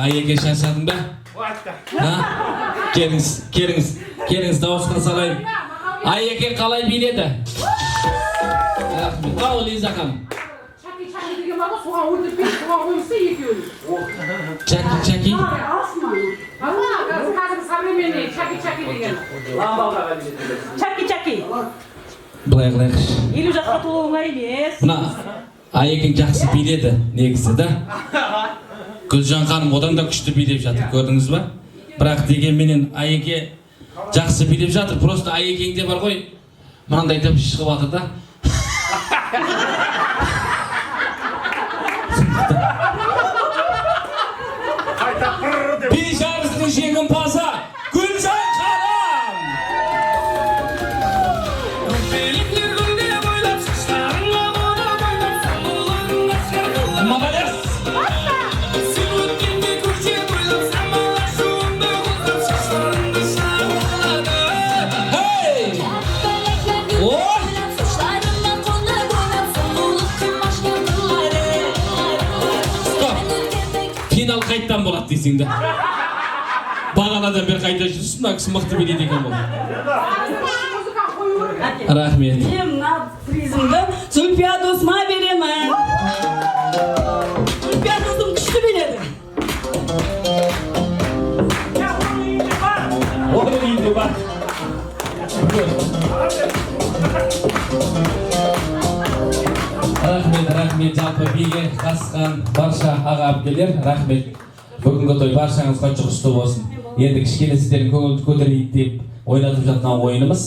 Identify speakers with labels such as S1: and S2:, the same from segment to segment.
S1: Ayege şaşadın be? Keliniz davusunu salayım. Ayege kalay biledi. Kavul izakam. Çaki.
S2: Çaki.
S1: Былай.
S2: Елу жасқа толу оңай емес.
S1: Мына Айекең жақсы биледі негізі да. Гүлжан ханым одан да күшті билеп жатыр, көрдіңіз ба? Бірақ дегенменен Айеке жақсы билеп жатыр, просто Айекеңде бар ғой, мынандай деп шығып жатыр да. Би жарысының жеңімпазы Гүлжан ханым! Молодец! Финал қайттан болады дейсің де. Бағанадан бері қайта жүрсің, мына кісі мықты билейді екен бұл. Рахмет.
S2: Мен мына призымды Зульфия досыма беремін. Зульфия досым күшті биледі.
S1: Оның үйінде бар. Рахмет, жалпы биге қатысқан барша аға әпкелер, рахмет. Бүгінгі той баршаңызға жұғысты болсын. Енді кішкене сіздердің көңілді көтерейік деп ойнатып жатқан ойынымыз.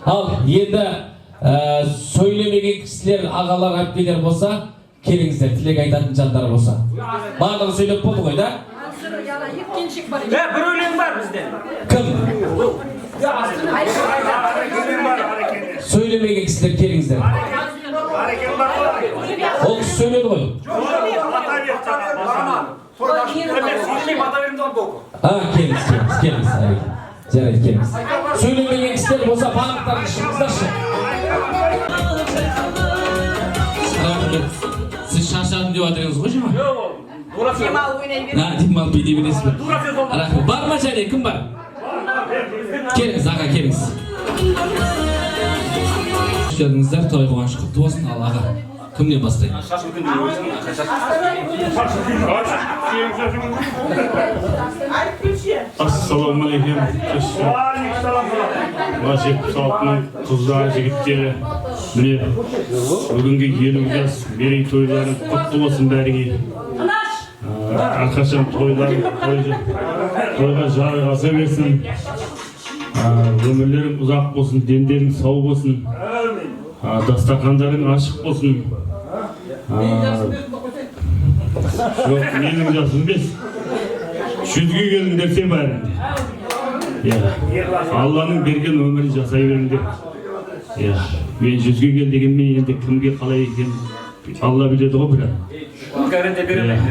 S1: Ал енді сөйлемеген кісілер, ағалар, әпкелер болса, келіңіздер, тілек айтатын жандар болса. Барлығы сөйлеп болды ғой, да?
S3: Bir өлең бар бізде.
S1: Кім? Сөйлемеген кісілер келіңіздер. Ол кісі сөйледі ғой. Келіңіз. Жарайды, келіңіз. Сөйлемеген кісілер болса, банықтарын шығыңыздаршы. Сіз шаршадым деп атырыңыз ғой жема?
S2: Демал ойнай береді.
S1: Демал билей бересіз бе? Рахмет. Бар ма және? Кім бар? Келіңіз, аға, келіңіз. Жүріңіздер, той болған құтты болсын, ал аға. Кімнен бастайды?
S4: Ассалаумағалейкум. Ғашиқ салтының қыздар, жігіттері. Міне, бүгінгі 50 жас мерейтойларын құтты болсын бәріңе. Әрқашан тойға жарғаса берсін. Өмірлерің ұзақ болсын, дендерің сау болсын. Дастархандарың ашық болсын. Жоқ, менің жасым 5. 100-ге келіңдерсе бәрінде. Алланың берген өмірін жасай беріңдер. Мен 100-ге кел дегенмен енді кімге қалай екен Алла біледі ғой бірақ.
S3: Гарантия бере алмайды.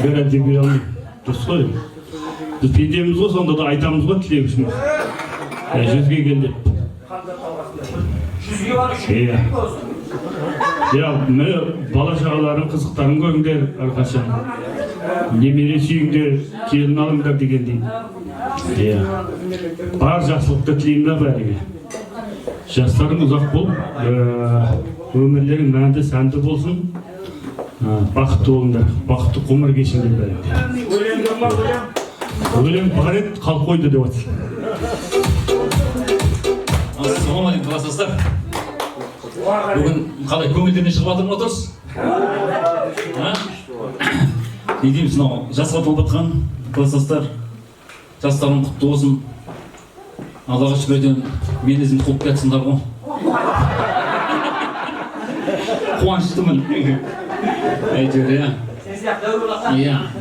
S4: Гарантия бере алмайды. Дұрыс қой. Біз пендеміз ғой, сонда да айтамыз ғой тілек үшін. 100-ге кел деп. Міне бала шағаларын, қызықтарын көріңдер әрқашан. Немере сүйіңдер, келін алыңдар дегендей. Бар жақсылықты тілеймін да бәріге. Жастарың ұзақ болып, өмірлерің мәнді сәнді болсын. Бақытты болыңдар, бақытты ғұмыр кешіңдер бәрінде. Өлең бар еді, қалып қойды деп отыр.
S1: Ассалаумағалейкум, кластастар. Бүгін қалай көңілдеріне шығып жатыр ма дұрыс? Не дейміз, мынау жасқа толып жатқан кластастар, жастарың құтты болсын. Аллаға шүкір етемін, мен ізін қуып кетсіңдер ғой. Қуаныштымын. Әйтеуір,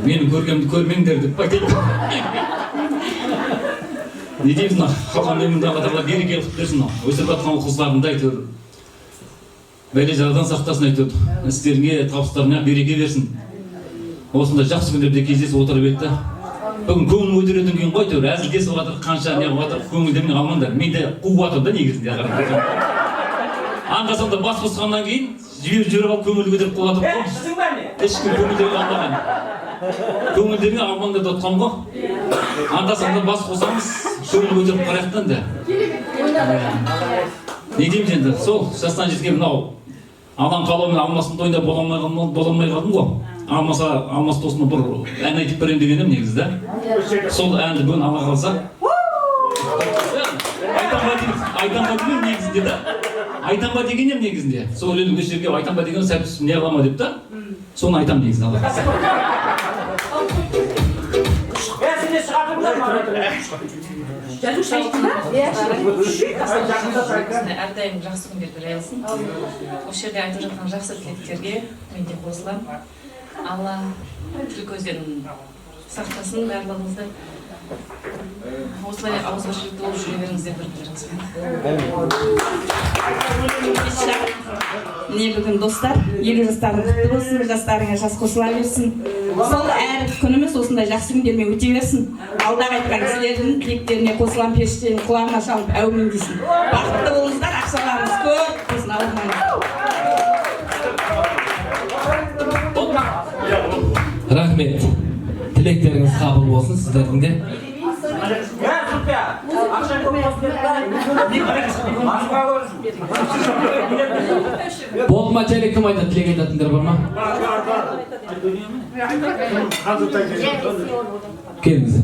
S1: менің көргенімді көрмеңдер деп айтайын. Не дейміз, қалған өмірді Алла берекелі құтты берсін. Өсіп жатқан қыздарымды әйтеуір бәле жарадан сақтасын әйтеуір. Істеріңе, табыстарыңа береке берсін. Осында жақсы күндерде кездесіп отырып еді. Бүгін көңіл өтіретін кейін ғой әйтеуір, әзілдесіп жатыр, қанша не жатыр, көңілдеріңе алмаңдар. Мен де қуып жатыр да негізінде. Аңғасамда бас қосқаннан кейін жіберіп алып көңіл көтеріп қойып жатыр ғой.
S3: Sizin ben ne?
S1: Ешкім көңілдерін алмаған. Көңілдерін алмаңдар да отқан ғой. Анда-санда бас қосамыз, көңіл көтеріп қарайықтан да. Не дейміз енді, сол жастан жеткен мынау адам қалаумен алмасын тойында боламай қалдым ғой. Алмас досыма бір ән айтып берем дегенім негізі да. Сол әнді бүгін ала қалса. Айтанба деген негізінде да. Айтанба дегенем негізінде. Сол өлең көшерге айтанба деген сәпсіз не қылама деп та. Соны айтам негізінде ала қалса.
S3: Ben size çıkardım da mı?
S5: Әрдайым жақсы күндер біле алсын. Осы жерде айтып жатқан жақсы тілектерге мен де қосыламын. Алла тіл көзден сақтасын барлығыңызды. Осылай ауызбіршілікті болып жүре беріңіздер бір-біріңізбен.
S2: Міне бүгін достар, 50 жастардың құтты болсын, жастарыңа жас қосыла берсін. Сол әр күніміз осындай жақсы күндермен өте берсін. Алдағы айтқан кісілердің тілектеріне қосылған періштенің құлағына шалып әумин дейсін. Бақытты болыңыздар, ақшаларыңыз көп болсын, ауырмаңыз.
S1: Рахмет. Тілектеріңіз қабыл болсын сіздердің де.
S3: Ya Zülfiya, akşam olmasın dediler. Başka olursun.
S1: Болды ма жайлы кім айтады, тілек айтатындар бар ма? Келіңіздер.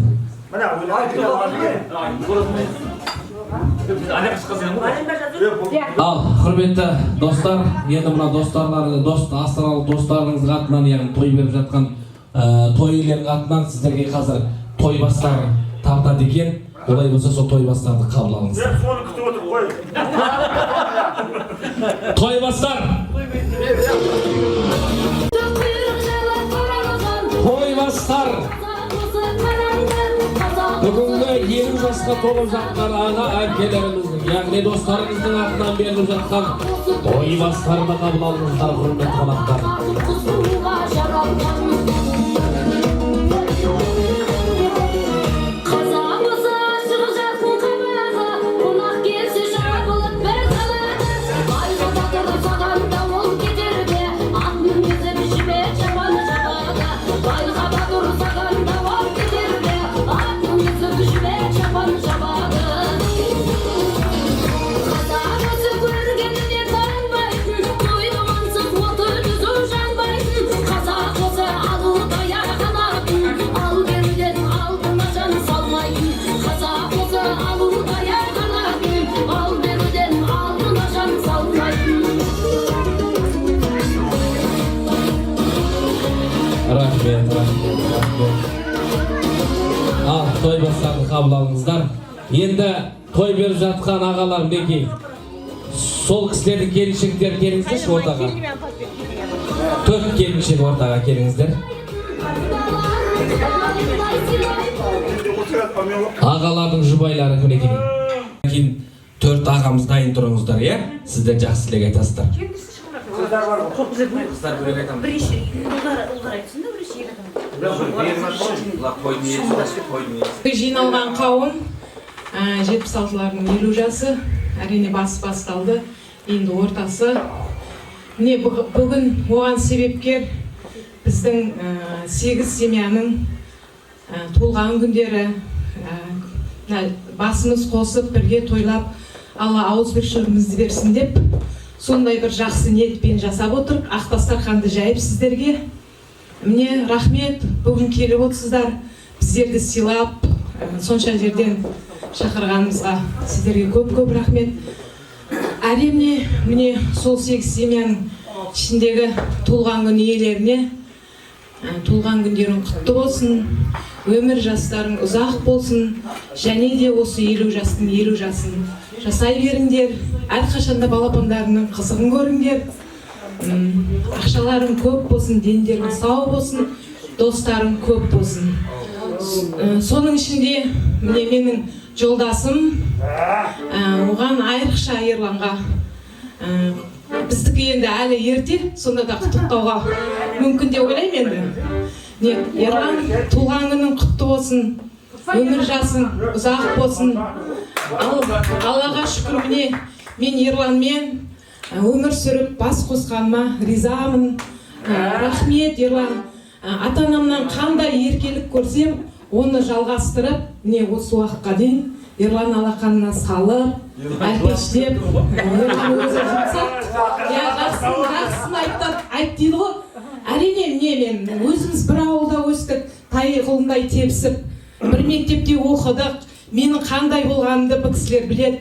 S1: Ал, құрметті достар, енді мына астаналық достарыңызға атынан, яғни той беріп жатқан той иелерінің атынан сіздерге қазір той бастары тартады екен. Олай болса сол той бастарды қабыл алыңыздар. Той бастар! Той бастар! Бүгінгі 20 жасқа толып жатқан аға әкелеріміздің, яғни достарыңыздың атынан беріліп жатқан той бастарды қабыл алыңыздар, құрметті қонақтар. Ал, той бастарды қабыл алыңыздар. Енді той беріп жатқан ағалар мінекей. Сол кісілердің келіншектері келіңіздер ортаға. 4 келіншек ортаға келіңіздер. Ағалардың жұбайлары мінекей. Кейін 4 ағамыз дайын тұрыңыздар, е? Сіздер жақсы тілек айтасыздар. Қыздар бөлек айтамын.
S6: Бірінші ұлдар айтсын да, бірінші ер адам.
S5: Жиналған қауым 76-лардың 50 жасы, әрине басталды, енді ортасы. Міне бүгін оған себепкер біздің 8 семьяның туылған күндері, басымыз қосып бірге тойлап, Алла ауызбіршілігімізді берсін деп, сондай бір жақсы ниетпен жасап отырып, ақ дастарханды жайып сіздерге. Міне рахмет, бүгін келіп отырсыздар, біздерді сыйлап, сонша жерден шақырғанымызға сіздерге көп рахмет. Әрине, міне сол 8 семьяның ішіндегі туылған күн иелеріне туылған күндерің құтты болсын, өмір жастарың ұзақ болсын, және де осы 50 жастың 50 жасын жасай беріңдер, әрқашанда балапандарының қызығын көріңдер. Ақшаларың көп болсын, дендерің сау болсын, достарың көп болсын. Соның ішінде міне менің жолдасым, оған айрықша Ерланға, біздікі енді әлі ерте, сонда да құттықтауға мүмкін деп ойлаймын енді. Ерлан, туған күнің құтты болсын, өмір жасың ұзақ болсын. Аллаға шүкір, міне мен Ерланмен өмір сүріп бас қосқаныма ризамын. Рахмет Ерлан. Ата-анамнан қандай еркелік көрсем, оны жалғастырып, міне осы уақытқа дейін Ерлан алақанына салып, әлпештеп, Ерлан өзі жұмсап, жақсын айт дейді ғой. Әрине, мен өзіміз бір ауылда өстік, тай құлындай тепсіп, бір мектепте оқыдық, менің қандай болғанымды бұл кісілер біледі.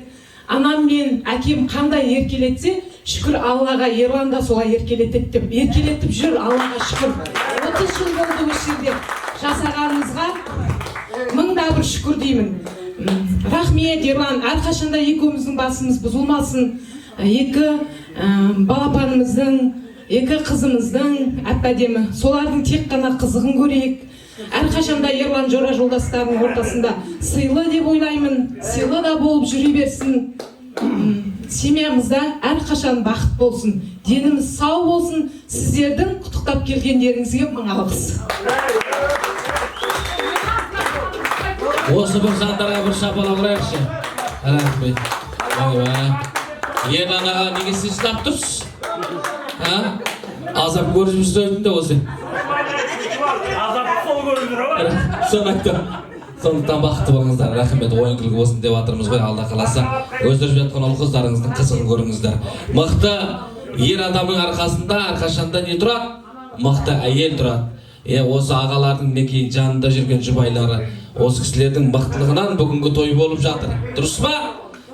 S5: Анам мен әкем қандай еркелетсе, шүкір Аллаға, Ерлан да солай еркелетіп жүр, Аллаға шүкір. 30 жыл болды осы жерде жасағанымызға мыңда бір шүкір деймін. Рахмет Ерлан, әрқашанда екеуміздің басымыз бұзылмасын. Екі балапанымыздың, екі қызымыздың әп-әдемі, солардың тек қана қызығын көрейік. Әрқашанда Ерлан жора жолдастарының ортасында сыйлы деп ойлаймын, сыйлы да болып жүре берсін. Семьямызда әрқашан бақыт болсын, деніміз сау болсын. Сіздердің құттықтап келгендеріңізге мың алғыс.
S1: Осы бір жандарға бір шапалақ ұрайықшы. Рахмет. Ерлан аға, неге сіз жинап тұрсыз? Азап көріп жүрсің де осы. Соны айттым. Сондықтан бақытты болыңыздар. Рахмет, ойын күлкі болсын деп жатырмыз ғой. Алла қаласа өздеріп жатқан ол қыздарыңыздың қызығын көріңіздер. Мықты ер адамның арқасында әрқашанда не тұрады? Мықты әйел тұрады. Осы ағалардың неке жанында жүрген жұбайлары, осы кісілердің мықтылығынан бүгінгі той болып жатыр. Дұрыс па?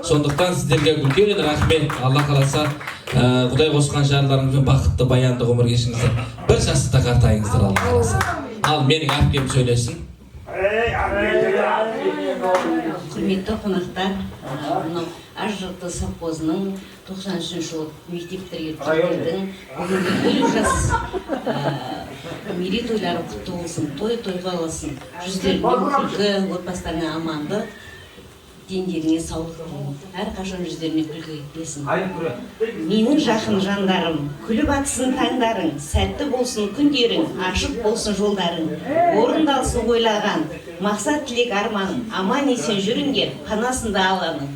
S1: Сондықтан сіздерге үлкен рахмет. Алла қаласа Құдай қосқан жарларыңызбен бақытты баянды ғұмыр кешіңіздер. Бір жаста қартайыңыздар Алла қаласа. Ал менің әпкем сөйлесін.
S6: Құрметті қонақтар, мынау Ақжырты совхозының 93-ші жыл мектептерге түлектердің бүгінгі 50 жас мерейтойлары құтты болсын, той қаласын, жүздеріне күлкі, отбасыларына аманды, дендеріне саулық, әрқашан жүздеріне күлкі кетпесін. Менің жақын жандарым, күліп атсын таңдарың, сәтті болсын күндерің, ашық болсын жолдарың, орындалсын ойлаған, мақсат тілек арманың, аман есен жүріңдер, қанасында аланың.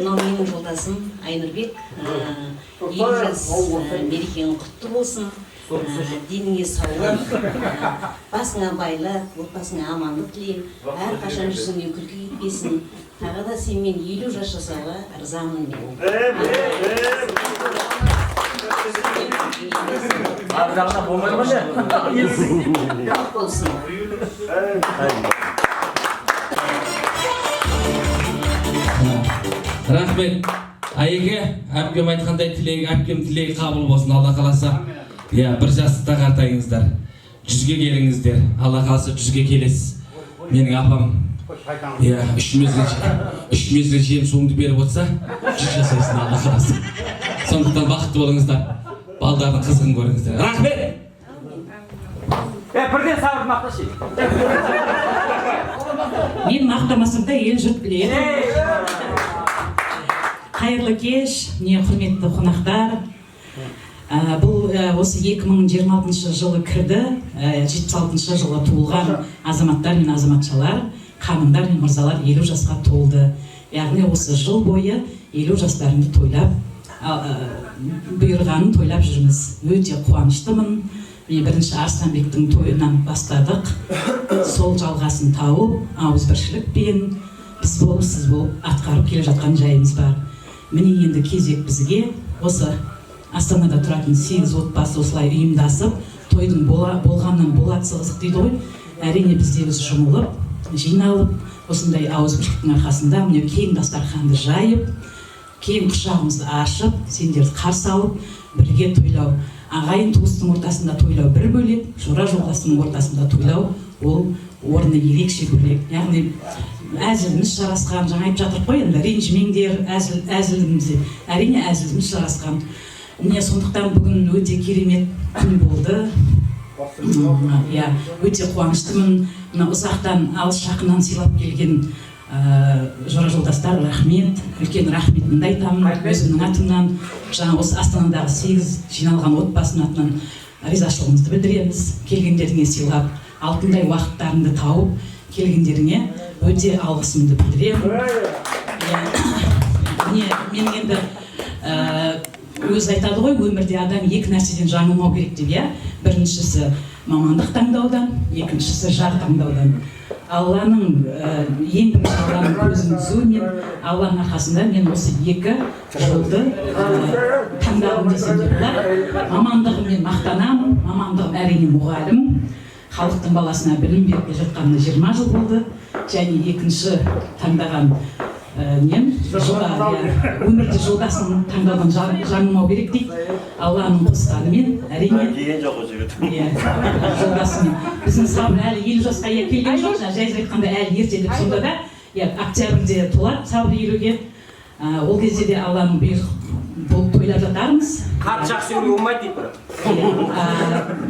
S6: Мынау менің жолдасым Айнұрбек, 50 жас мерекең құтты болсын. Деніңе саулық, басыңа байлық, отбасыңа амандық тілеймін. Әрқашан жүзіңе күлкі кетпесін. Тағы да сенмен 50 жас жасауға ырзамын мен.
S3: Арзағына болмай ма не?
S6: Болсын.
S1: Рахмет. Айеге, әпкем айтқандай тілегі, әпкем тілегі қабыл болсын. Алла қаласа, бір жаста қартайыңыздар. 100-ге келіңіздер. Алла қаласа 100-ге келесіз. Менің апам, 3 мезгіл жем суыңды беріп отырса, 100 жасайсың Алла қаласа. Сондықтан бақытты болыңыздар. Балдардың қызығын көріңіздер. Рахмет!
S3: Бірден сабыр мақташы.
S7: Мен мақтамасам да ел жұрт біледі. Қайырлы кеш, құрметті қонақтар. Бұл осы 2026 жылы кірді, 76 жылы туылған азаматтар мен азаматшалар, ханымдар мен мырзалар 50 жасқа толды. Яғни осы жыл бойы 50 жастарымды тойлап, бұйырғанын тойлап жүрміз. Өте қуаныштымын. Мен бірінші Арыстанбектің тойынан бастадық. Сол жалғасын тауып, ауызбіршілікпен біз болып, сіз болып атқарып келе жатқан жайымыз бар. Міне енді кезек бізге осы Астанада тұратын 8 отбасы осылай ұйымдасып, тойдың болғаннан болатсы қызық дейді ғой. Әрине бізде біз жұмылып, жиналып, осындай ауызбіршіліктің арқасында міне кең дастарханды жайып, кең құшағымызды ашып, сендерді қарсы алып, бірге тойлау. Ағайын туыстың ортасында тойлау бір бөлек, жора жолдастың ортасында тойлау, ол орны ерекше бөлек. Яғни әзіліміз жарасқан, жаңа айтып жатыр қой, енді ренжімеңдер, әзіліміз, әрине әзіліміз жарасқан. Міне сондықтан бүгін өте керемет күн болды. Өте қуаныштымын. Ұзақтан алыс жақыннан сыйлап келген жора жолдастар, рахмет, үлкен рахметімді айтамын өзімнің атымнан. Жаңа осы Астанадағы 8 жиналған отбасының атынан ризашылығымызды білдіреміз. Келгендеріңе сыйлап, алтындай уақыттарыңды тауып, келгендеріңе өте алғысымды білдіремін. Міне мен енді өзі айтады ғой, өмірде адам екі нәрседен жаңылмау керек деп, иә. Біріншісі мамандық таңдаудан, екіншісі жар таңдаудан. Алланың ең бірінші Алланың көзін түзу, мен Алланың арқасында мен осы екі жолды таңдадым десем де болады. Мамандығыммен мақтанамын, мамандығым әрине мұғалім. Халықтың баласына білім беріп келе жатқанына 20 жыл болды. Және екінші таңдаған нем өмірде жолдасын таңдаудан жаңылмау керек дейді. Алланың қосқанымен әрине жолдасымен. Біздің Сабыр әлі 50 жасқа келген жоқ, жайыз айтқанда әлі ерте деп сонда да октябрьде толады Сабыр 50-ге. Ол кезде де Алланың бұйрығы болып тойлап жатармыз.
S3: Қат жақсы өмір болмайды дейді бір.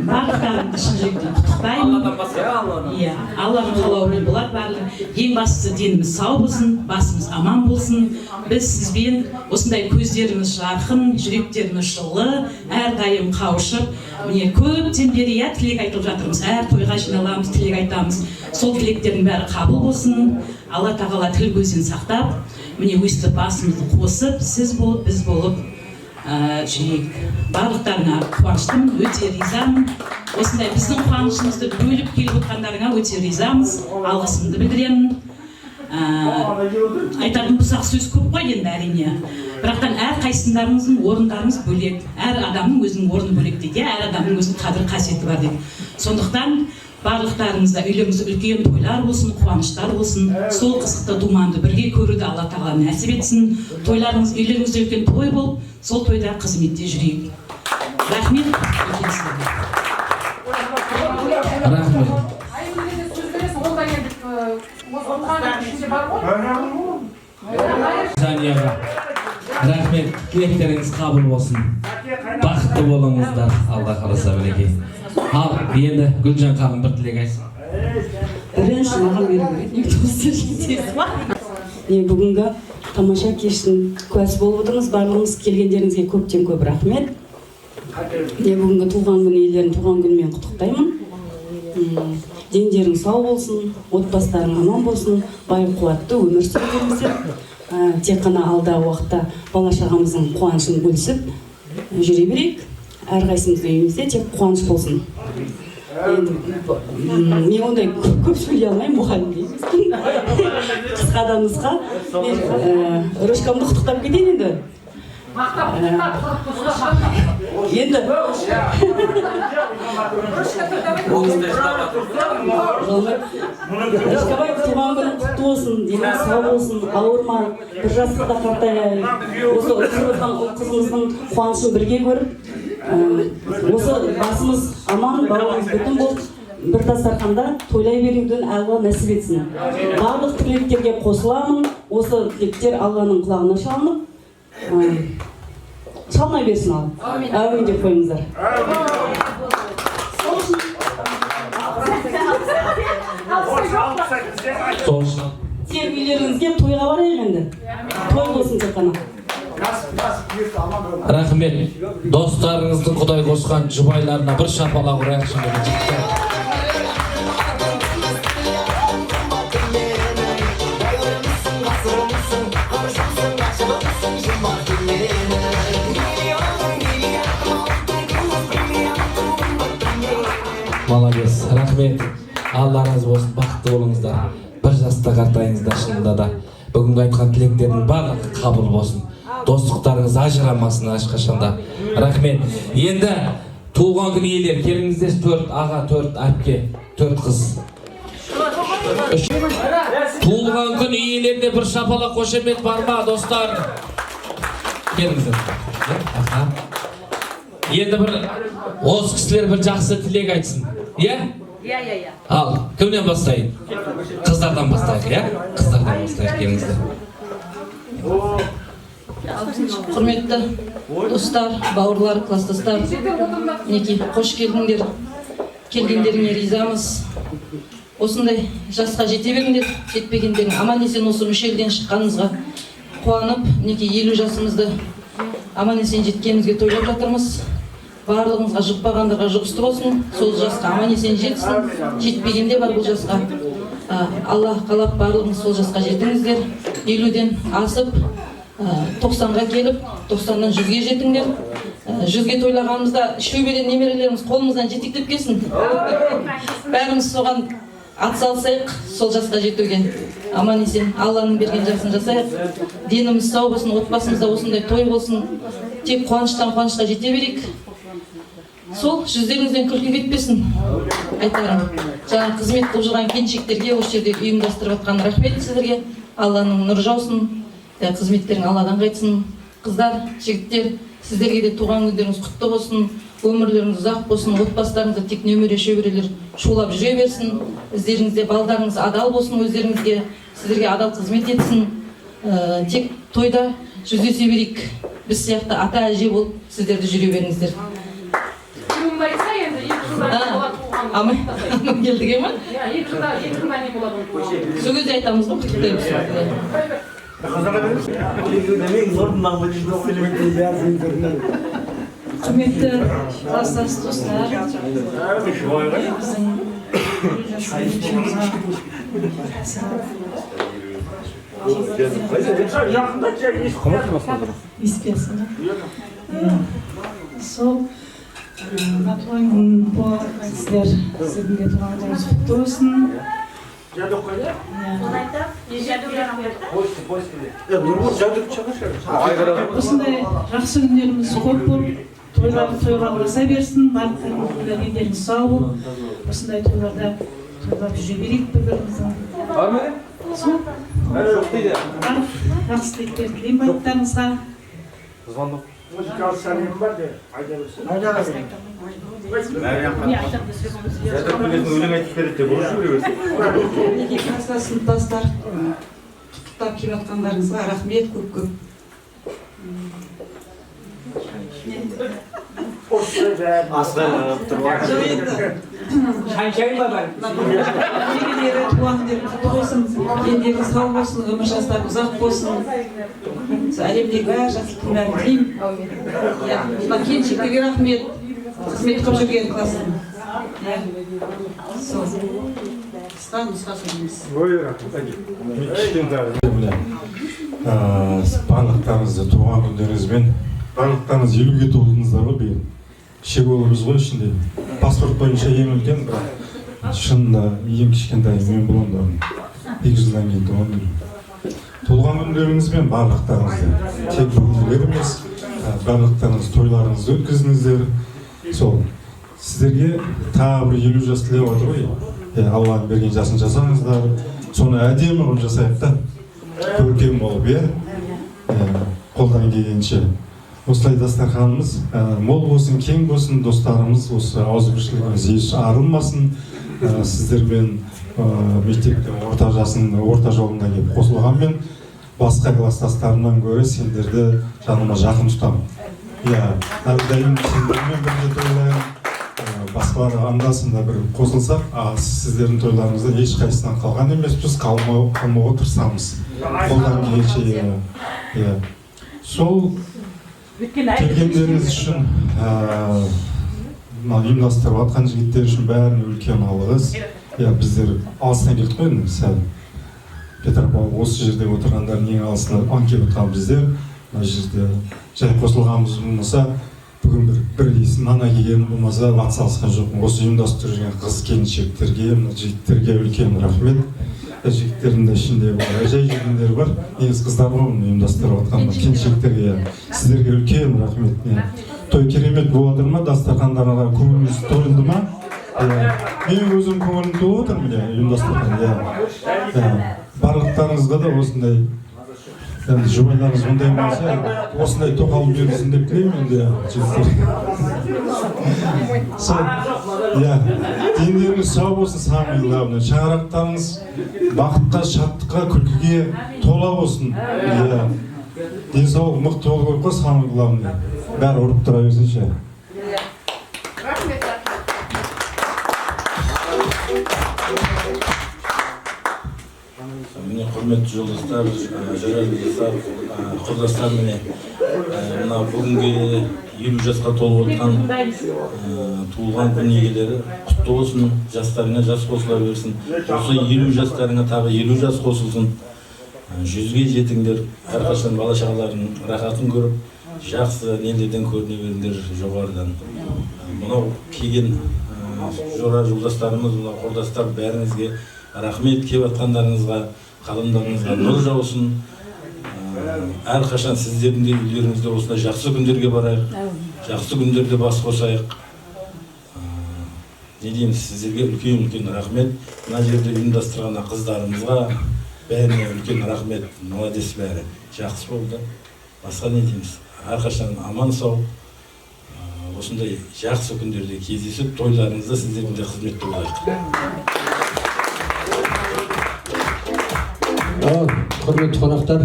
S7: Барлықтарын шын жүректен құттықтаймын. Алланың қалауымен болады барлығы. Ең бастысы деніміз сау болсын, басымыз аман болсын. Біз сізбен осындай көздеріміз жарқын, жүректеріміз жылы, әрдайым қауышып, міне көптен бері тілек айтып жатырмыз. Әр тойға жиналамыз, тілек айтамыз. Сол тілектердің бәрі қабыл болсын. Алла тағала тіл көзден сақтап, міне өстіп басымызды қосып, сіз болып, біз болып жүрейік. Барлықтарына қуаныштымын, өте ризамын. Осындай біздің қуанышымызды бөліп келіп отқандарыңа өте ризамыз, алғысымды білдіремін. Айтатын бұсақ сөз көп қой енді әрине. Бірақтан әр қайсындарыңыздың орындарыңыз бөлек, әр адамның өзінің орны бөлек дейді, әр адамның өзінің қадір қасиеті бар дейді. Сондықтан барлықтарыңызда үйлеріңізде үлкен тойлар болсын, қуаныштар болсын. Сол қызықты думанды бірге көруді Алла тағала нәсіп етсін. Тойларыңыз үйлеріңізде үлкен той болып, сол тойда қызметте жүрейік. Рахмет.
S1: Рахмет. Жанияға рахмет, тілектеріңіз қабыл болсын. Бақытты болыңыздар, Алла қаласа мінекей. Ал, енді Гүлжан ханым бір тілек айтсын.
S8: Бірінші маған беру керек, достар жетесіз ба? Бүгінгі тамаша кештің куәсі болып отырмыз. Барлығыңыз келгендеріңізге көптен көп рахмет. Бүгінгі туған күн иелерін туған күнімен құттықтаймын. Дендерің сау болсын, отбасыларың аман болсын, бай қуатты өмір сүріңіздер. Тек қана алдағы уақытта бала-шағамыздың қуанышын бөлісіп жүре берейік. Әрқайсымыздың үйімізде тек қуаныш болсын. Мен ондай көп сөйлей алмаймын, мұғалім дейміз. Қысқадан нұсқа. Рөшкамды құттықтап кетейін енді. Енді Рөшкабай туған күні құтты болсын, дені сау болсын, ауырма, бір жастықта қартайайық. Осы қызымыздың қуанышын бірге көріп, осы басымыз аман, бауырымыз бүтін болып, бір дастарханда тойлай беруден Алла нәсіп етсін. Барлық тілектерге қосыламын, осы тілектер Алланың құлағына шалынып, шалмай берсін ал. Әумин деп қойыңыздар. Тек үйлеріңізге тойға барайық енді. Той болсын тек қана.
S1: Рахмет. Достарыңыздың Құдай қосқан жұбайларына бір шапалақ ұрайықшы. Молодец, рахмет. Алла разы болсын, бақытты болыңыздар. Бір жаста қартайыңыздар шынында да. Бүгінгі айтқан тілектердің барлығы қабыл болсын. Достықтарыңыз ажырамасын ешқашанда. Рахмет. Енді туған күн иелері келіңіздер, 4 аға, 4 әпке, 4 қыз. Туған күн иелеріне бір шапалақ қошемет бар ма, достар? Келіңіздер. Енді бір осы кісілер бір жақсы тілек айтсын. Ал, кімнен бастайын? Қыздардан бастайық, қыздардан бастайық, келіңіздер.
S9: Құрметті достар, бауырлар, кластастар, мінекей қош келдіңдер. Келгендеріңе ризамыз. Осындай жасқа жете беріңдер, жетпегендерің аман есен осы мүшелден шыққанымызға қуанып, мінекей 50 жасымызды аман есен жеткенімізге тойлап жатырмыз. Барлығымызға жұқпағандарға жұғысты болсын, сол жасқа аман есен жетсін, жетпегенде бар бұл жасқа. Алла қалап барлығыңыз сол жасқа жетіңіздер. 50-ден асып 90-ға келіп, 90-дан 100-ге жетіңдер. 100-ге тойлағанымызда шөбеден немерелеріміз қолымыздан жетектеп келсін. Бәріміз соған атсалысайық, сол жасқа жетуге. Аман есен Алланың берген жасын жасайық. Деніміз сау болсын, отбасымызда осындай той болсын. Тек қуаныштан қуанышқа жете берейік. Сол жүздеріңізден күлкі кетпесін. Айтарым, жаңа қызмет қылып жүрген келіншектерге, осы жерде ұйымдастырып жатқан рахмет сіздерге. Алланың нұры жаусын, қызметтерің Алладан қайтсын. Қыздар, жігіттер, сіздерге де туған күндеріңіз құтты болсын, өмірлеріңіз ұзақ болсын, отбасыларыңызда тек немере шөберелер шулап жүре берсін. Өздеріңізде балдарыңыз адал болсын, өздеріңізге, сіздерге адал қызмет етсін. Тек тойда жүздесе берейік. Біз сияқты ата әже болып сіздерді жүре беріңіздер. Амай келдіге ма? Екі жылда не болады? Сол кезде айтамыз ғой, құттықтаймыз.
S5: Құрметті класстас достар, сол туған күн болғансыздар, сіздің де туған күніңіз құтты болсын. Осындай жақсы күндеріміз көп болып, тойланбаса берсін, барлық дендеріңіз сау болып, осындай тойларда тойлап жүре берейік бір-біріміздің. Сол барлық жақсы тілектер тілеймін барлықтарыңызға.
S3: Музыкалық сәлем бар де, айда берсін. Өлең айтып береді деп ұлышы бересің.
S7: Неге класста сыныптастар құттықтап келіп жатқандарыңызға рахмет көп-көп.
S3: Асырып тұрып. Шайын ба бар?
S7: Негелері туған күндеріңіз құтты болсын, дендеріңіз сау болсын, өмір жастар ұзақ болсын. Әлемдегі бәрі жақсылықтың бәрін тілеймін. Мына келіншектерге рахмет, қызмет қылып жүрген классын. Сол. Қысқа нұсқа сөйлейміз.
S10: Барлықтарыңызды туған күндеріңізбен, барлықтарыңыз 50-ге толдыңыздар ғой биыл. Шеголымыз ғой ішінде. Паспорт бойынша ең үлкен, бірақ шынында ең кішкентай мен боламын. 2 жылдан кейін туған күнім. Толған күндеріңізбен барлықтарыңызды, тек бүгіндер емес, барлықтарыңыз тойларыңызды өткіздіңіздер. Сол, сіздерге тағы бір 50 жас тілеп отыр ғой. Алланың берген жасын жасаңыздар, соны әдемі қылып жасайық та, көркем болып, қолдан келгенше. Осылай дастарханымыз мол болсын, кең болсын, достарымыз осы ауызбіршілігіміз еш арылмасын. Сіздермен мектептің орта жолында келіп қосылғанмен, басқа класстастарымнан гөрі сендерді жаныма жақын тұтамын. Әрдайым сендермен бірге тойлайын, басқалар андасында бір қосылсақ, сіздердің тойларыңыздан ешқайсынан қалған емес, біз қалмауға тырысамыз. Қолдан келгенше. Сол келгендеріңіз үшін, ұйымдастырып жатқан жігіттер үшін бәріне үлкен алғыс. Біздер алыстан келдік қой, сәл Петропавл осы жерде отырғандар ең алысынан келіп отырған біздер. Мына жерде жай қосылғанымыз болмаса, бүгін бір нана келген болмаса, атсалысқан жоқпын. Осы ұйымдастырып жүрген қыз келіншектерге, жігіттерге үлкен рахмет. Жігіттердің де ішінде жай жүргендер бар. Негізі қыздар ғой ұйымдастырып жатқан келіншектерге, сіздерге үлкен рахмет. Той керемет болады ма, дастархандарыңызға көңіліңіз тойынды ма? Мен өзім көңілім толып отыр, ұйымдастырған. Барлықтарыңызға да осындай жұбайларыңыз ондай болса, осындай тоқал берсін деп тілеймін енді дендеріңіз сау болсын, самый главный. Шаңырақтарыңыз бақытқа, шаттыққа, күлкіге тола болсын. Денсаулық мықты болу керек қой, самый главный. Бәрі ұрып тұра берсінші.
S11: Міне құрметті жолдастар, жарайлықтар, құрдастар, міне бүгінге 50 жасқа толып отқан туылған күн иелері құтты болсын, жастарыңа жас қосыла берсін. Осы 50 жастарыңа тағы 50 жас қосылсын. 100-ге жетіңдер, әрқашан бала шағаларының рахатын көріп, жақсы нелерден көріне беріңдер жоғарыдан. Мынау келген жора жолдастарымыз, құрдастар бәріңізге рахмет, келіп атқандарыңызға, қалымдарыңызға нұр жаусын. Әрқашан сіздердің де үйлеріңізде осындай жақсы күндерге барайық, жақсы күндерде бас қосайық. Не дейміз, сіздерге үлкен рахмет. Мына жерде ұйымдастырған қыздарымызға бәріне үлкен рахмет. Молодец бәрі. Жақсы болды. Басқа не дейміз? Әрқашан аман сау. Осындай жақсы күндерде кездесіп, тойларыңызда сіздердің де қызметте болайық.
S12: Құрметті қонақтар,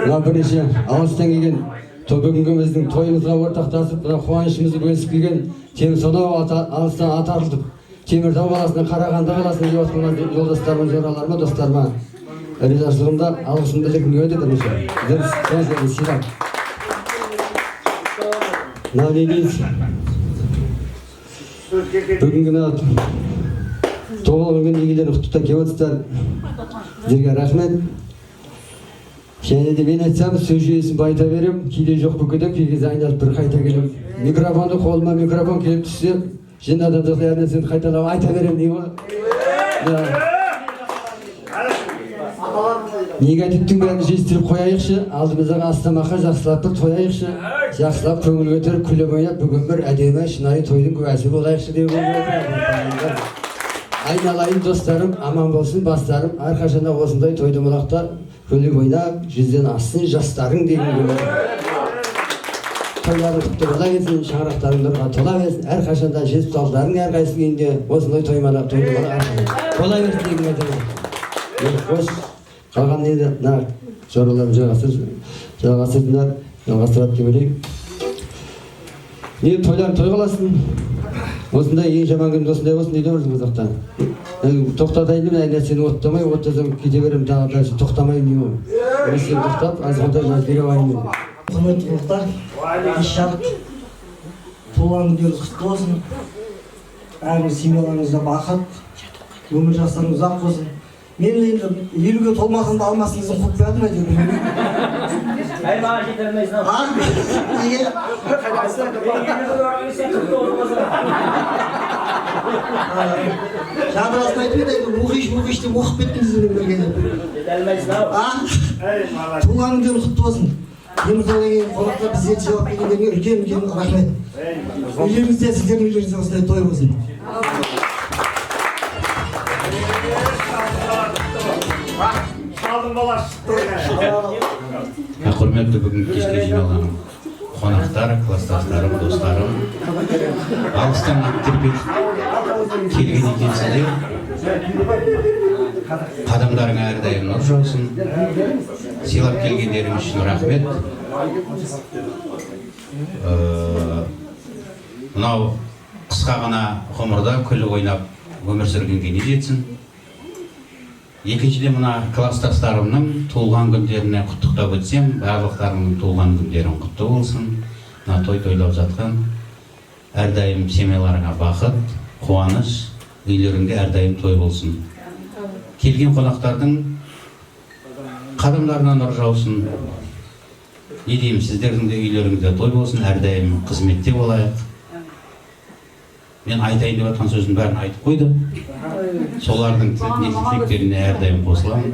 S12: мына бірнеше алыстан келген бүгінгі біздің тойымызға ортақтасып, қуанышымызды бөлісіп келген сонау алыстан ат арылтып, Теміртау қаласынан Қарағанды қаласына келіп отқан жолдастарыма, жораларыма, достарыма ризашылығымды, алғысымды білдіргім келеді бірнеше. Сөздерді сыйлап. Мынау не дейміз? Бүгінгі тоғылған күн егелерін құттықтап келіп отырсыздар. Сіздерге рахмет. Және де мен айтсам, сөз жүйесін байта берем, кейде жоқ бүкедем, кейде айналып бір қайта келем. Микрофонды қолыма микрофон келіп түссе, жын адамдық әр нәрсені қайталап айта берем деймін ғой. Негативтің бәрін жестіріп қояйықшы, алдымыздағы астамаққа жақсылап бір тояйықшы, жақсылап көңіл көтеріп, күліп ойнап, бүгін бір әдемі шынайы тойдың куәсі болайықшы деп ойлаймын. Айналайын достарым, аман болсын бастарым, әрқашанда осындай тойды болақта күліп ойнап, жүзден ассын жастарың деген көреді. Тойларың құтты бола берсін, шаңырақтарың нұрға тола берсін, әрқашанда жетіп талдарың әрқайсының үйінде осындай тоймалап тойды бола берсін деген өтірім. Қош, қалған енді мына жораларым жалғастырады деп ойлаймын. Не тойларың той қаласын. Осындай ең жаман күнде осындай болсын дейді өзің қазақтан. Тоқтатайын деп, әй нәрсені оттамай, оттасам кете берем, тағы да тоқтамайын деймін. Нәрсені тоқтап, азғантай бере алайын деп.
S13: Құрметті қонақтар, еш-жарық туған күндеріңіз құтты болсын. Әріңіз семьяларыңызда бақыт, өмір жастарыңыз ұзақ болсын. Мен енді 50-ге толмасам да алмасыңыздың құп бәрін айтып. Әй, маған жете алмайсың. Неге? Жадырасын айтып еді, мұқиш деп оқып кеттіңіздер бергенде. Жете алмайсың. Туған күндеріңіз құтты болсын. Теміртау деген қонақтар бізге жауап бергендеріңе үлкен рахмет. Үйлеріңізде сіздердің үйлеріңізде осындай той болсын.
S14: Құрметті бүгін кешке жиналған қонақтар, кластастарым, достарым, алыстан келген екенсіздер. Қадамдарың әрдайым нұр жаусын. Сыйлап келгендерің үшін рахмет. Мынау қысқа ғана ғұмырда күліп ойнап өмір сүргенге не жетсін. Екіншіден мына кластастарымның туылған күндеріне құттықтап өтсем, барлықтарының туылған күндерің құтты болсын. Мына той тойлап жатқан әрдайым семьяларыңа бақыт, қуаныш, үйлеріңде әрдайым той болсын. Келген қонақтардың қадамдарына нұр жаусын. Не деймін, сіздердің де үйлеріңізде той болсын, әрдайым қызметте болайық. Мен айтайын деп жатқан сөздің бәрін айтып қойды. Солардың тілектеріне әрдайым қосыламын.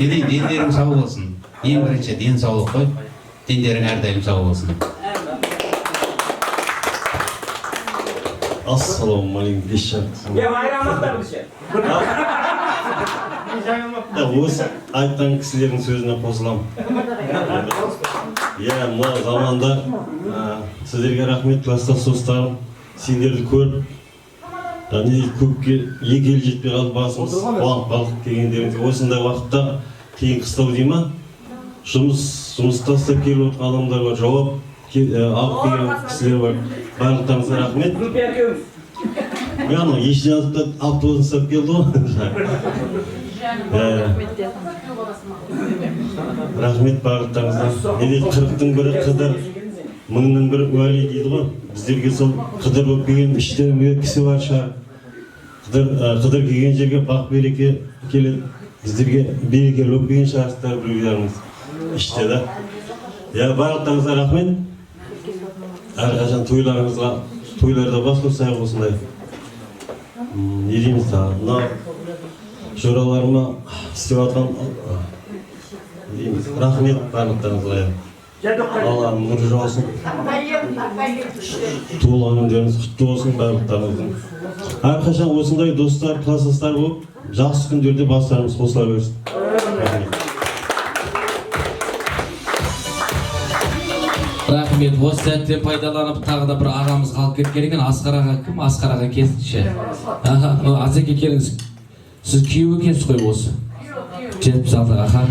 S14: Дендерің сау болсын. Ең бірінші ден саулық қой. Дендерің әрдайым сау болсын.
S15: Ассалаумағалейкум, осы айтқан кісілердің сөзіне қосыламын. Мына заманда сіздерге рахмет, кластас достарым, сендерді көріп, көпке екі ел жетпей қалып басымыз қуанып қалдық дегендеріңізге. Осындай уақытта кейін қыстау дей ма, жұмыс тастап келіп отырған адамдар бар, жауап алып келген кісілер бар. Барлықтарыңызға рахмет. Ешіне автобусын сап келді ғой. Рахмет барлықтарыңызға. 40-тың бірі Қыдыр, мыңның бір уәли дейді ғой. Біздерге сол қыдыр болып келген іштерінде кісі бар шығар. Қыдыр келген жерге бақ береке келеді. Біздерге берекелі болып келген шығарсыздар біреулеріңіз іште да. Барлықтарыңызға рахмет. Әрқашан тойларда бас қосайық осындай. Не дейміз тағы? Мына жораларыма істеп жатқан рахмет барлықтарыңызға. Алланың нұры жаусын. Туылған күндеріңіз құтты болсын барлықтарыңыздың. Әрқашан осындай достар, кластастар болып, жақсы күндерде бастарымыз қосыла берсін.
S1: Рахмет. Осы сәттен пайдаланып тағы да бір ағамыз қалып кеткен екен. Асқар аға кім? Асқар аға келсінші. Азеке келіңіз. Сіз күйеу екенсіз ғой осы? 76 аға.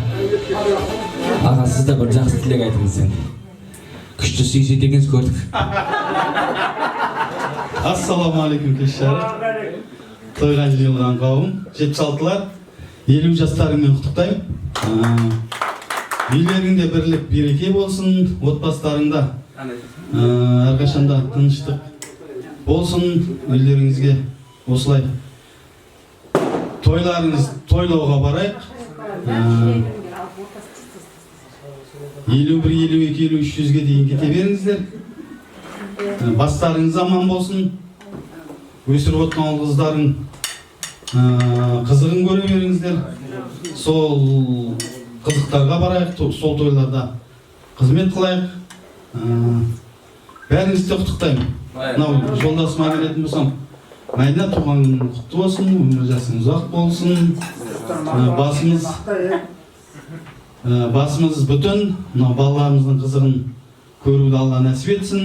S1: Аға, сіз де бір жақсы тілек айтыңыз енді. Күшті сүйсет екенсіз көрдік.
S16: Ассалаумағалейкум кешірі. Тойға жиылған қауым, 76-лар, 50 жастарыңмен құттықтаймын. Үйлеріңде бірлік береке болсын, отбасыларыңда әрқашанда тыныштық болсын. Үйлеріңізге осылай тойларыңыз тойлауға барайық. 51, 52, 53-ге дейін кете беріңіздер. Бастарыңыз аман болсын. Өсіріп отқан қыздарың қызығын көре беріңіздер. Сол қызықтарға барайық, сол тойларда қызмет қылайық. Бәріңізді құттықтаймын. Мынау жолдасыма келетін болсам, Мәдина, туған күнің құтты болсын, өмір жасың ұзақ болсын. Басымыз бүтін, балаларымыздың қызығын көруді Алла нәсіп етсін.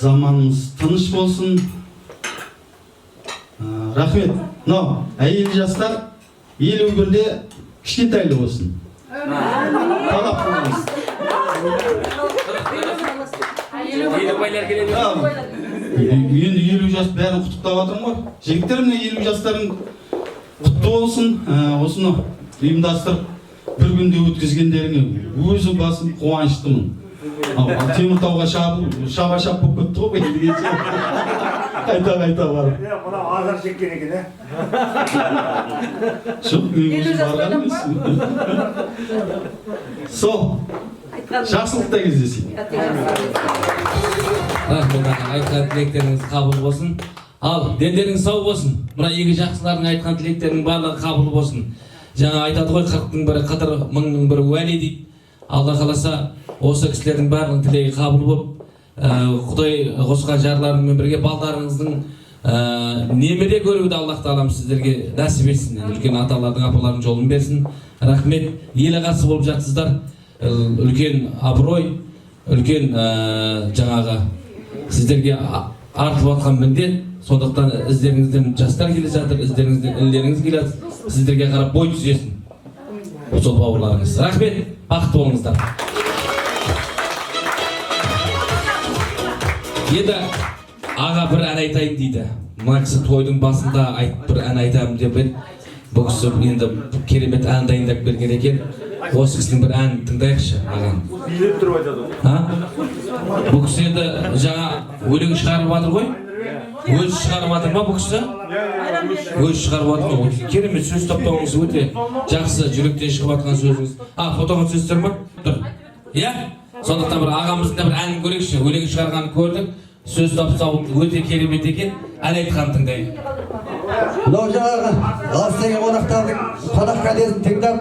S16: Заманымыз тыныш болсын. Рахмет. Әйел жастар 51-де кішкентайлы болсын. Талап қылыңыз. Енді 50 жас бәрін құттықтап жатырмын ғой. Жігіттер, міне 50 жастарың құтты болсын. Осыны ұйымдастырып бір күнде өткізгендеріңе өзі басым қуаныштымын. Теміртауға шаба-шап болып кетті ғой бәйдігенше. Қайта барып.
S3: Мына азар шеккен екен,
S16: Жоқ, мен өзім барған емес. Сол, жақсылықта кездесейін.
S1: Рахмет аға, айтқан тілектеріңіз қабыл болсын. Ал, дендеріңіз сау болсын. Мына екі жақсылардың айтқан тілектерінің барлығы қабыл болсын. Жаңа айтады ғой, 40-ның бірі қыдыр, 1000-ның бірі уәли дейді. Алла қаласа, осы кісілердің барлығының тілегі қабыл болып, Құдай қосқан жарларыңмен бірге балдарыңыздың немере көруді Аллах Тағалам сіздерге нәсіп етсін. Үлкен аталардың, апалардың жолын берсін. Рахмет. Ел ағасы болып жатсыздар. Үлкен абырой, үлкен жаңағы сіздерге артып атқан міндет. Сондықтан іздеріңізден жастар келе жатыр, іздеріңізден інілеріңіз келе жатыр. Сіздерге қарап бой түзесін. Сол бауырларыңыз. Рахмет. Бақытты болыңыздар. Енді аға бір ән айтайын дейді. Мына кісі тойдың басында бір ән айтамын деп еді. Бұл кісі енді керемет ән дайындап берген екен. Осы кісінің бір әнін тыңдайықшы ағам.
S3: Билеп тұрып айтады.
S1: Бұл кісі енді жаңа өлең шығарып жатыр ғой. Өзі шығарып жатыр ма бұл кісі? Өзі шығарып жатыр ғой. Керемет сөз таптауыңыз өте жақсы, жүректен шығып жатқан сөзіңіз. Фотоға түсірсіздер ма? Тұр. Иә? Сондықтан бір ағамыздың да бір әнін көрейікші. Өлең шығарғанын көрдік. Сөз тапсау өте керемет екен. Ән айтқанын тыңдайық.
S12: Мынау жаңағы алыстағы қонақтардың қонақ кәдесін тыңдап,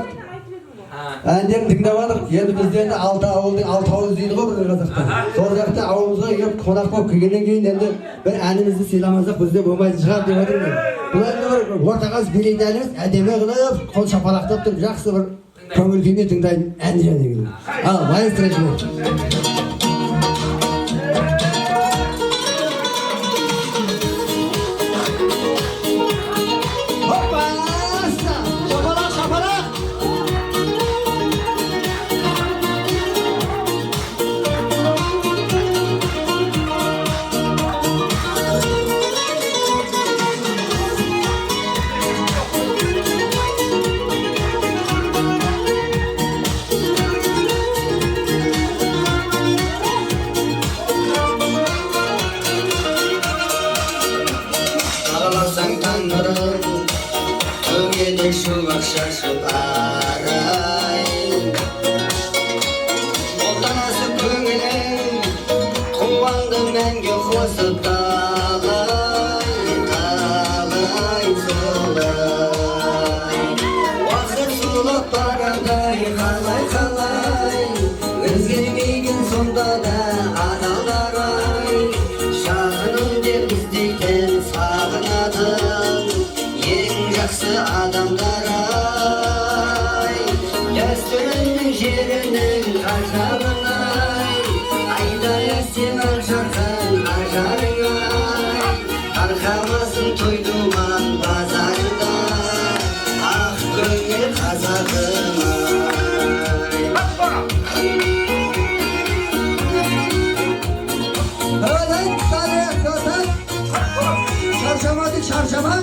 S12: әндерін тыңдап алдық. Енді бізде енді 6 ауылдың 6 ауыз дейді ғой біздің қазақта. Сол жақта ауылымызға келіп қонақ болып келгеннен кейін енді бір әнімізді сыйламасақ бізде болмайтын шығар деп отырмын. Бұл енді бір ортағаз билейді әніміз, әдемі қылып, қол шапалақтап тұрып жақсы бір көңіл күймен тыңдайтын ән және. Ал маэстро жібер.
S17: Гүлдей шуғақ шашып арай Отанасы көңілің Қуанды мәңге қосып талай Талай солай Уақыт сулап барардай қалай Өзгермеген сонда да адалдар ай Шағыным деп іздейтін сағынатын Ең жақсы адамдар ай Дәстүрінің жерінің ажарың ай Айдай әсем ақ жарқын ажарың ай Арқамасын той-думан базарында Ақ көңіл қазағым ай
S13: Çarşamba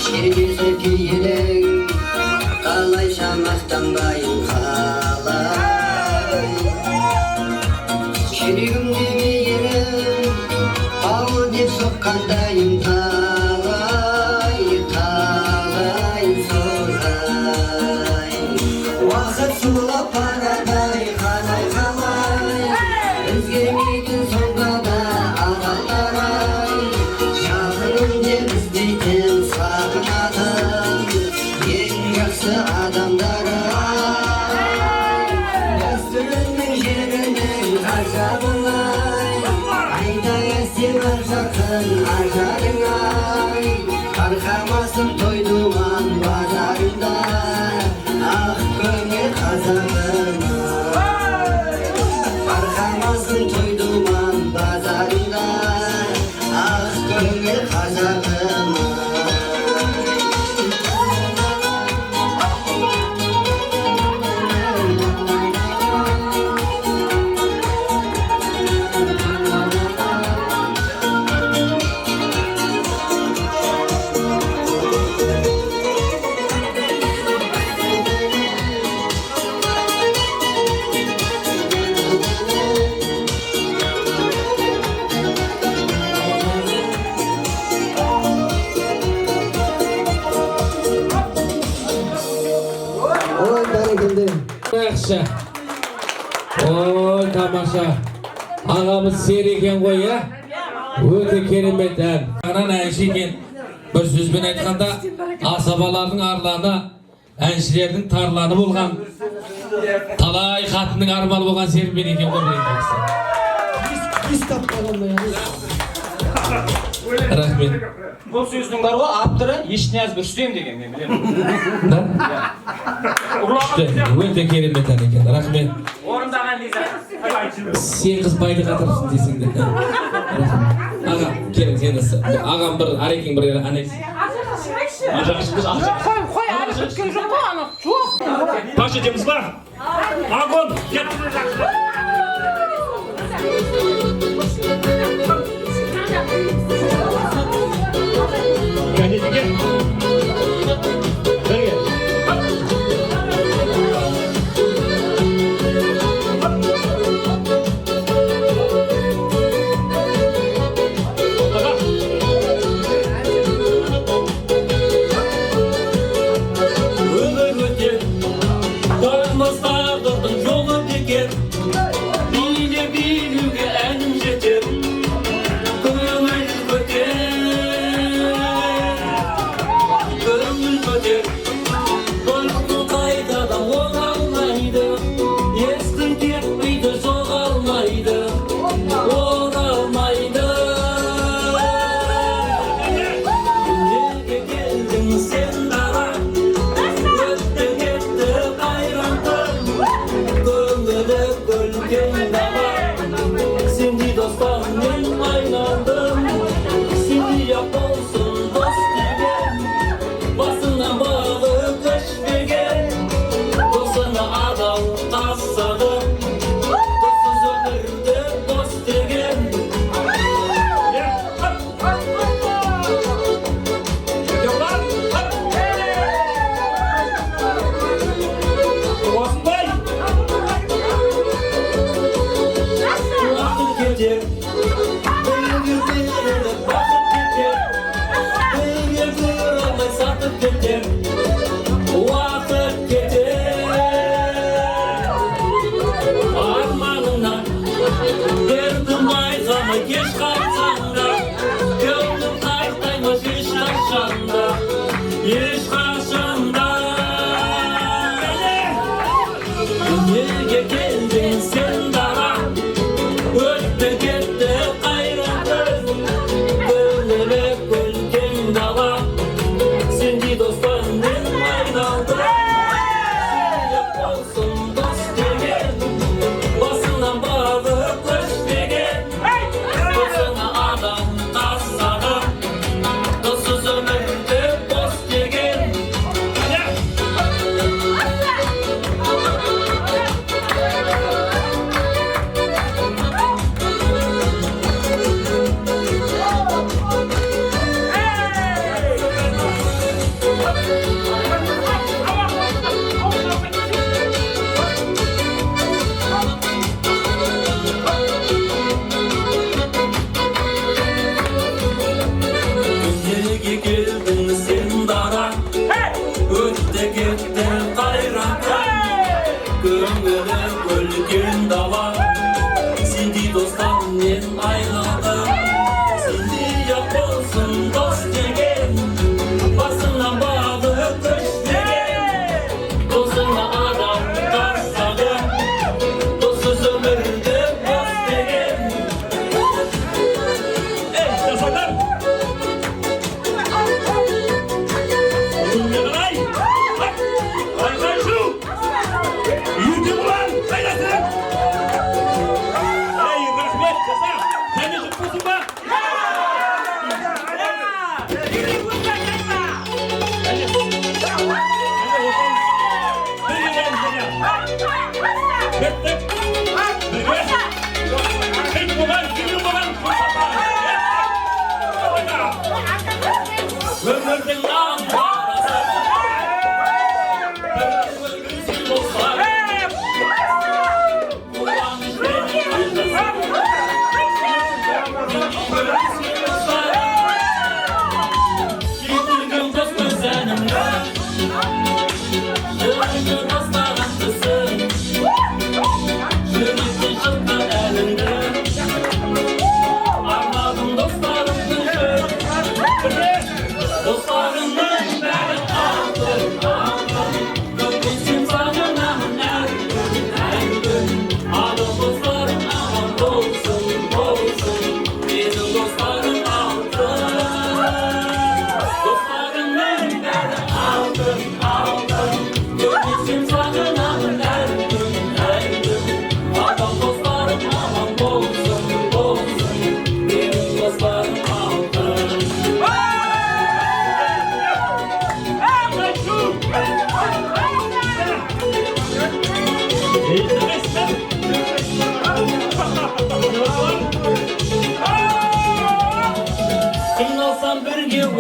S17: Şergesi piyelim Kalay şamaqtanbayım kalay Şerigimde meyerim Ağır dep soqqandayım talay Talay solay Vaqt sulap baraday qalay Özgermeydim sonda da adamlar ay Şağırım dep іздейтін сағынатын Ең жақсы адамдар ай Дәстүрінің жерінің ғажабың ай Айдай әсем ақ жарқын ажарың ай Арқамасын той-думан базарында Ақ көңіл қазағым ай Арқамасын той-думан базарында Ақ көңіл қазағым
S12: Ой, бәрекелді.
S1: Жақсы. Ой, тамаша. Ағамыз сер екен ғой, я? Өте керемет ән. Анан әнші екен. Бір сөзбен айтқанда, асабалардың арланы, әншілердің тарланы болған. Талай қатының арманы болған сермен екен ғой. Рахмет.
S18: Бұл сөздің бар ғой, авторы Ешнияз Рүстем деген, мен білемін.
S1: Өте керемет ән екен. Рахмет.
S18: Орындаған Лиза.
S1: Сен қыз байды қатырсың десең де. Ағам, келің сені. Ағам бір арекең бір ән айтсын.
S18: Қой, әлі біткен жоқ қой, ана жоқ.
S4: Таш етеміз ба? Агон, кет! Кәне деген? Бірге.
S18: Өмір өтер, тоймас тағдырдың жолы бекер.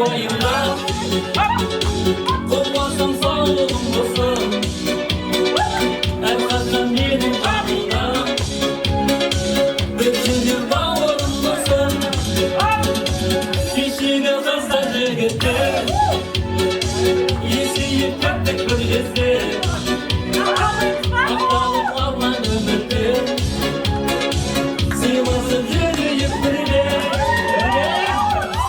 S1: ойымда Қолбасам саулығым болсын Әрқашан менің жанымда Бір жүрер бауырым болсын Кешегі қыздар жігіттер Есейіп кеттік бір кезде Ақталып қалған өмірде Сыйласып жүрейік бірге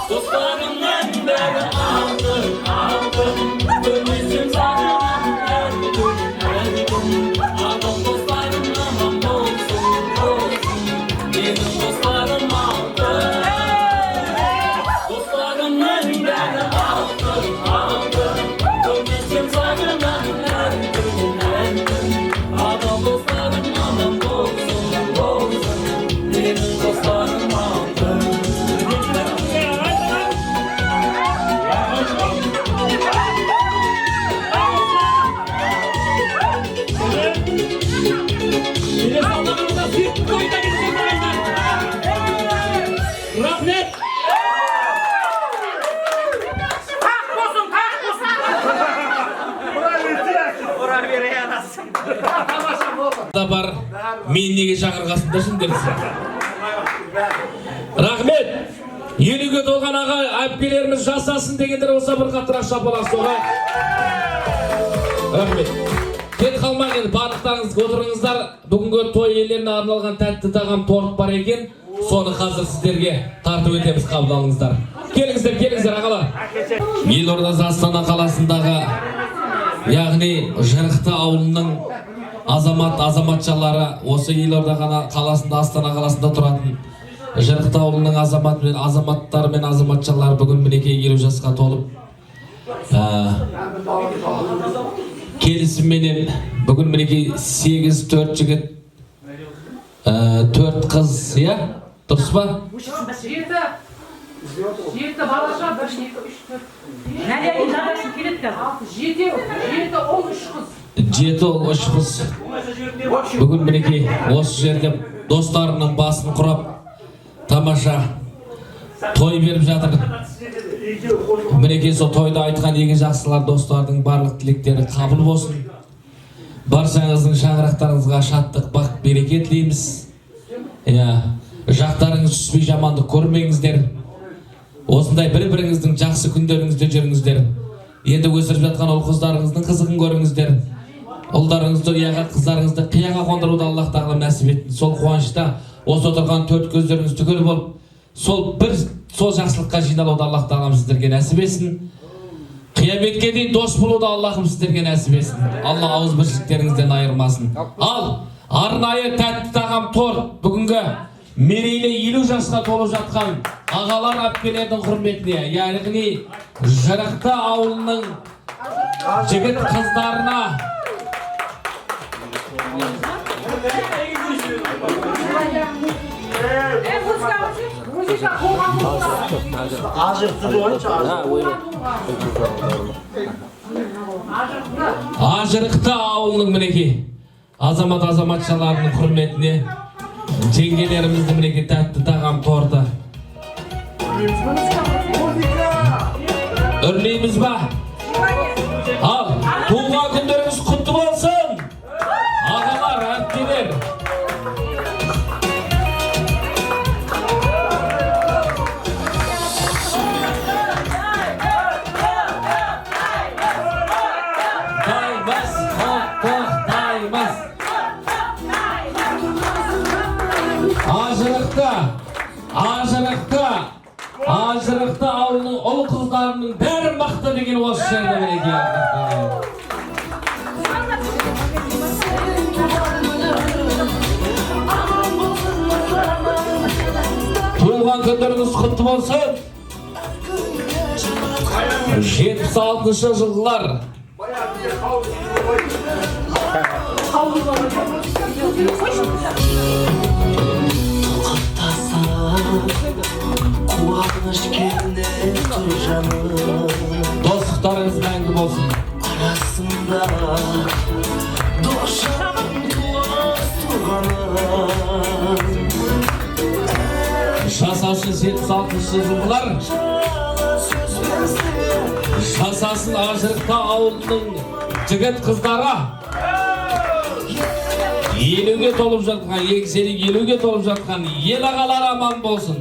S1: Достарымнан бәрі алтын, алтын Көрмесем сағынам әр күн, әр күн Адам достарым аман болсын, болсын Менің достарым алтын Достарымнан бәрі алтын, алтын Көрмесем сағынам әр күн, әр күн Адам достарым аман болсын, болсын Менің достарым алтын Рахмет! Да бар, мен неге шақырғасыңдарсың дерсің. Рахмет! Елуге толған аға әпкелеріміз жасасын дегендер болса бір қаттырақ шапалақ соға. Рахмет! Кет қалмақ енді барлықтарыңыз отырыңыздар. Бүгінгі той иелеріне арналған тәтті тағам торт бар екен. Соны қазір сіздерге тартып өтеміз, қабыл алыңыздар. Келіңіздер, келіңіздер ағалар. Елорда Астана қаласындағы, яғни Жырықты ауылының азаматшалары, осы Елорда қаласында, Астана қаласында тұратын Жырықты ауылының азаматтары мен азаматшалары бүгін мінекей 50 жасқа толып келісімменен бүгін мінекей 8-4 жігіт 4 қыз, иә? Дұрыс па?
S5: 7 балаша, 1, 2, 3, 4 Нәлияның жағайсын келеді қазір 7 ол 3 қыз
S1: 7 ол 3 қыз бүгін мінекей осы жерде достарының басын құрап тамаша той беріп жатыр. Мінекей сол тойда айтқан еге жақсылар достардың барлық тілектері қабыл болсын. Баршаңыздың шаңырақтарыңызға шаттық, бақ, береке тілейміз. Жақтарыңыз түспей жамандық көрмеңіздер. Осындай бір-біріңіздің жақсы күндеріңізде жүріңіздер. Енді өсіріп жатқан ұл қыздарыңыздың қызығын көріңіздер. Ұлдарыңызды, қыздарыңызды қияға қондыруды Аллах тағала нәсіп етті. Сол қуанышта осы отырған 4 көздеріңіз түгел болып, сол жақсылыққа жиналуды Аллах тағала сіздерге нәсіп етсін. Қияметке дейін дос болуды Аллахым сіздерге нәсіп етсін. Алла ауызбіршіліктеріңізден айырмасын. Ал арнайы тәтті тағам торт бүгінгі мерейлі 50 жасқа толып жатқан ағалар әпкелердің құрметіне, яғни Жырықты ауылының жігіт қыздарына Жырықты ауылының мінекей азамат-азаматшаларының құрметіне жеңгелеріміздің мінекей тәтті тағам торты үрлейміз ба? Ал туған күндеріңіз құтты болсын ағалар, әпкелер. Жырықты ауылының ұл қыздарының бәрі мақты деген осы жерде мінекей. Туылған күндеріңіз құтты болсын. 76 жылғылар. Dostlarınız мәңгі болсын.
S17: Арасында дошам туас туғанын
S1: жасасын 76 жылғылар. Жасасын Ашырықта ауылының жігіт қыздары. Елуге толып жатқан, еңселік елуге толып жатқан ел ағалар аман болсын.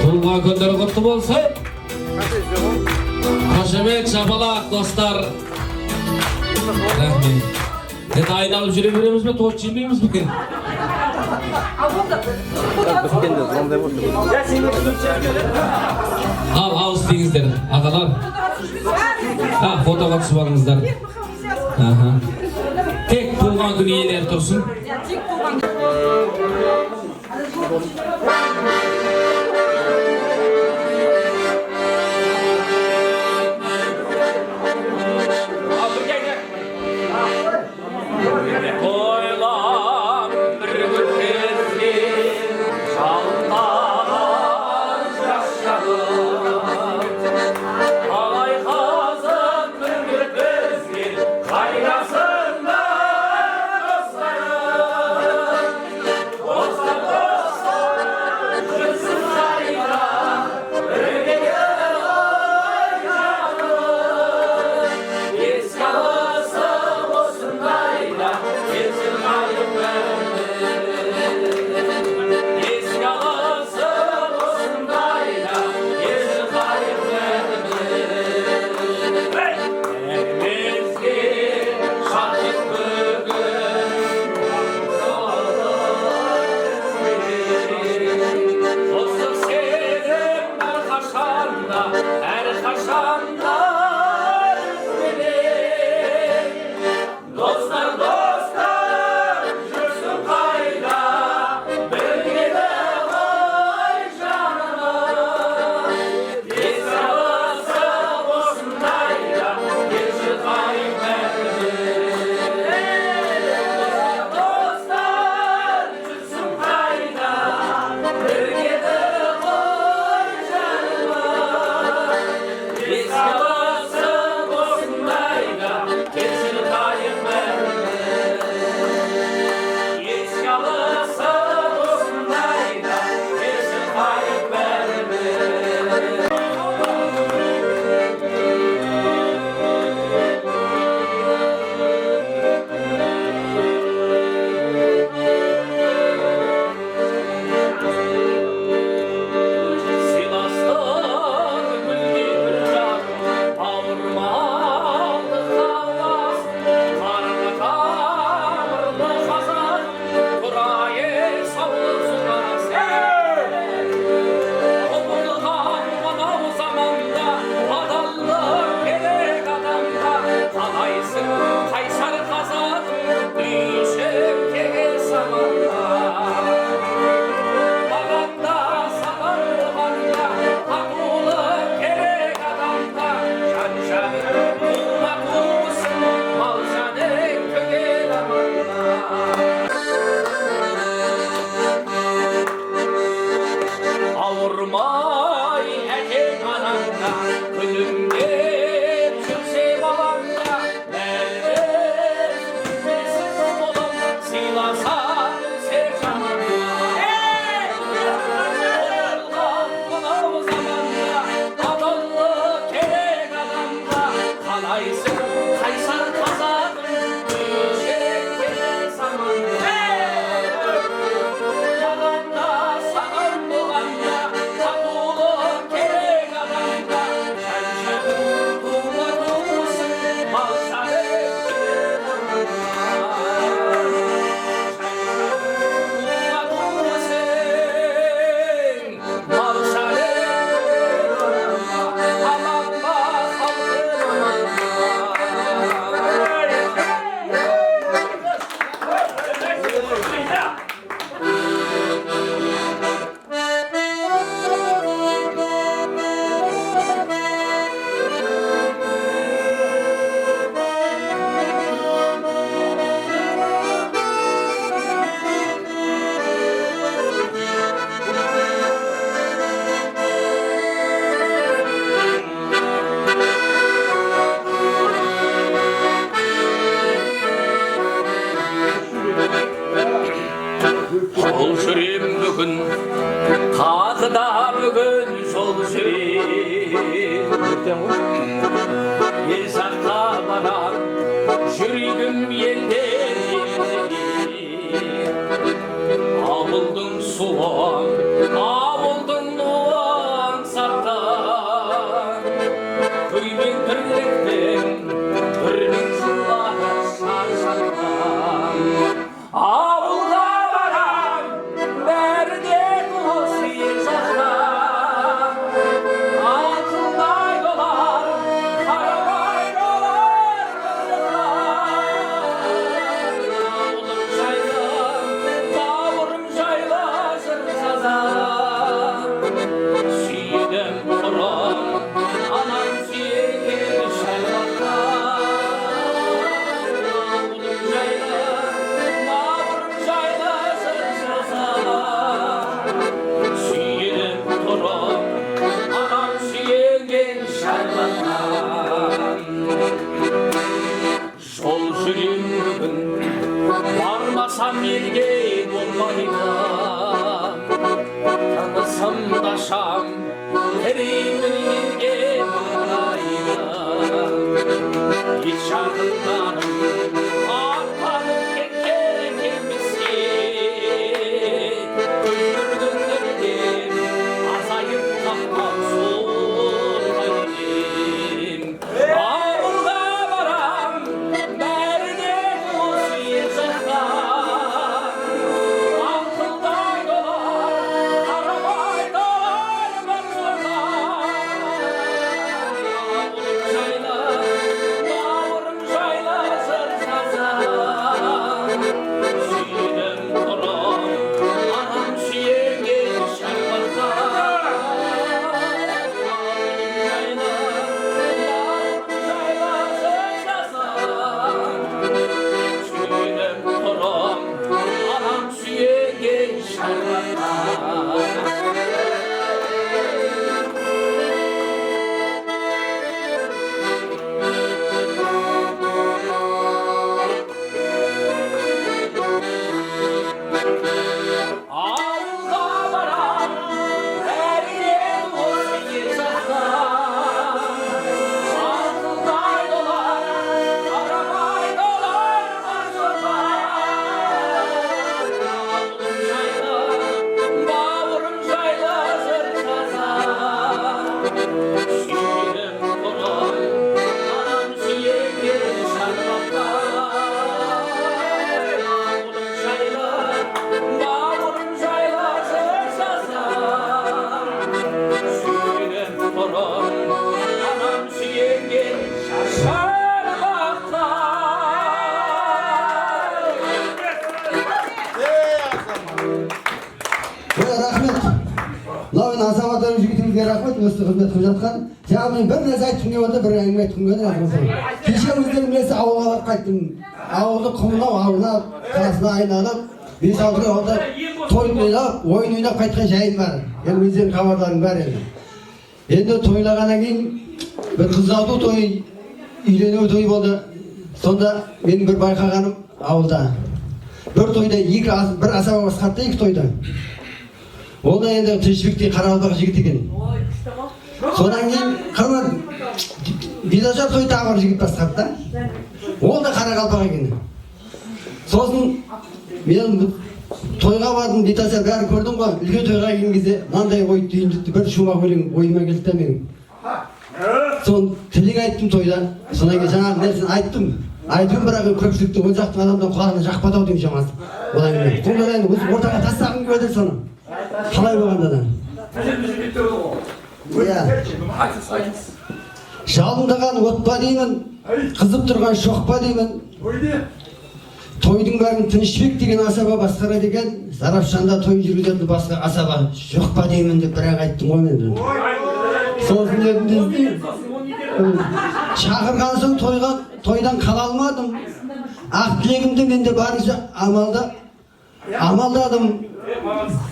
S1: Туған күндері құтты болсын. Қошемет, шапалақ, достар. Рахмет. Енді айналып жүре береміз бе, тоқ жемейміз бе? Ал, ауыз дейіңіздер, ағалар. Фотоға түсіп алыңыздар. Тек туған күн иелері тұрсын. Ам елге болмайды танысам да шам терең елге барайды ит жақындарым артанып кеткен екенбізге көздіргендерден азайып қапқан солайден ауылға барам бәріне осы ел жақтан аңқылдай долар қарамай долар бар бауырым жайлы жыр жазам сүйдім тұрым анам сүйеген шарбақта
S12: Мынау азаматтар жігітімізге рахмет, осы қызмет қылып жатқан. Жаңа мен бір нәрсе айтқым келіп отыр, бір әңгіме айтқым келді. Кеше өздерің білесіз, ауылға барып қайттым. Ауылды құмлап, аунап, қасына айналып, 5-6 күн ауылда той ойнап, ойын ойнап қайтқан жайым бар. Енді өздерің хабарларың бар енді. Енді тойлағаннан кейін бір қыз алу той, үйлену той болды. Сонда мен бір байқағаным ауылда. Бір тойда бір асаба басқартты, 2 тойда. Ол да енді Түйшібектей Қарақалпақ жігіт екен. Содан кейін қырман бидажар той тағы бір жігіт басқарды. Ол да Қарақалпақ екен. Сосын мен тойға бардым, бидажар бәрін көрдім ғой. Үлкен тойға келген кезде мынандай ой түйіндікті бір шумақ өлең ойыма келді да менің. Соны тілек айттым тойда. Содан кейін жаңағы нәрсені айттым. Айтым бірақ көпшілікті ол жақтың адамдан құлағына жақпады ау деймін шамасы. Одан кейін сонда енді осы ортаға тастағым келіп отыр соны. Қалай болғанда да. Жалындаған отпа деймін, қызып тұрған шоқпа деймін. Тойдың бәрін Тынышбек деген асаба басқарады екен. Сарапшанда той жүргізетін басқа асаба шоқпа деймін деп бірақ айттым ғой мен. Сосын едім шақырған соң тойдан қала алмадым. Ақ тілегімді менде барынша амалдадым.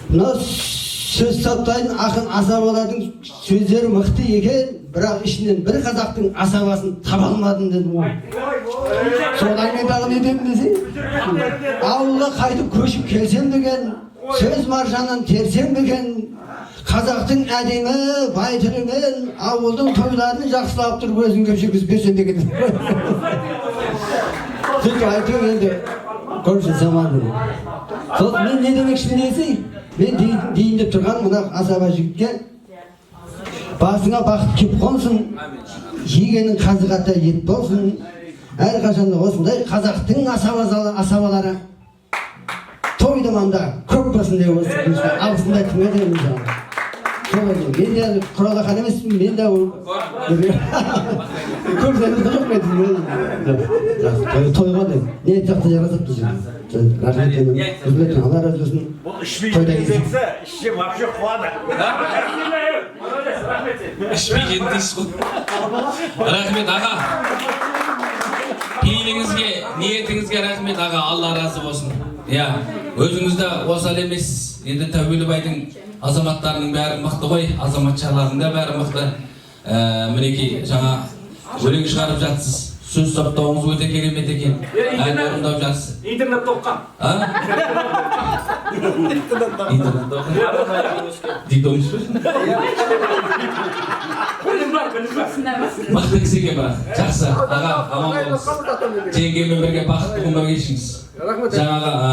S12: Мына сөз саптайтын ақын асабалардың сөздері мықты екен, бірақ ішінен бір қазақтың асабасын таба алмадым дедім ғой. Содан мен дағы не дедім десе, ауылға қайтып көшіп келсем деген, сөз маржанын терсем деген, қазақтың әдемі бай тілімен ауылдың тойларын жақсылап тұрып өзін көп жүргізіп берсем деген. Сөйтіп айтып енді көрші заманды. Сосын мен не демекшімін десе, мен дейін деп тұрған мына асаба жігітке басыңа бақыт кеп қонсын, жегенің қазығата ет болсын, әрқашанда осындай қазақтың асабалары тойды манда көп болсын деп осы алғысымды айтқым келеді. Мен де құралақан емеспін, мен де көп зәмізді жоқ ма еді. Той қонды, не жақты жарасыпты жүр. Рахмет, Алла разы болсын.
S3: Бұл ішпей жеңсе, ішсе вообще қуады.
S1: Ішпей жеңдейсіз ғой. Рахмет аға. Пейіліңізге, ниетіңізге рахмет аға, Алла разы болсын. Өзіңізді осал емес, енді Тәуелі байдың азаматтарының бәрі мықты ғой, азаматшалардың да бәрі мықты. Мінекей жаңа өлең шығарып жатсыз. Сөз саптауыңыз өте керемет екен. Ән орындап жатсыз.
S3: Интернетте оқыған.
S1: Интернетте оқыған. Диктомыз ба? Бақытты кісі екен бірақ. Жақсы. Аға, аман болыңыз. Жеңгемен бірге бақытты ғұмыр кешіңіз. Жаңағы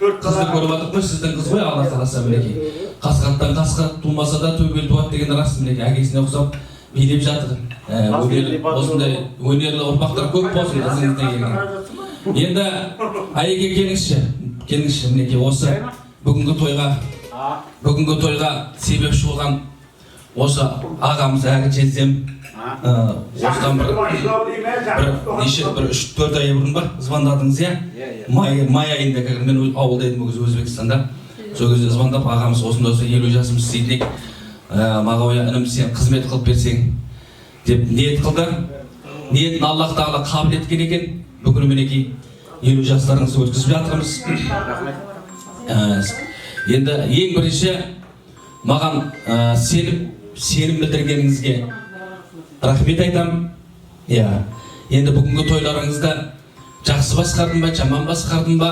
S1: қызды көріп жатырмыз ғой, сіздің қыз ғой, Алла қаласа мінекей. Қасқаттан қасқат тумаса да төбел туады деген рас мінекей. Әкесіне ұқсап билеп жатыр. Осындай өнерлі ұрпақтар көп болсын қызыңыздан келген. Енді Айеке келіңізші мінекей осы бүгінгі тойға себепші болған осы ағамыз әрі жездем осыдан бір 3-4 ай бұрын ба звондадыңыз, иә? Май айында мен ауылда едім ол кезде Өзбекстанда. Сол кезде звондап ағамыз осында 50 жасымыз істейтін Мағауия інім сен қызмет қылып берсең деп ниет қылды. Ниетін Аллах тағала қабыл еткен екен. Бүгін мінекей 50 жастарыңызды өткізіп жатырмыз. Енді ең бірінші маған сенім білдіргеніңізге рахмет айтамын. Енді бүгінгі тойларыңызда жақсы басқардым ба, жаман басқардым ба?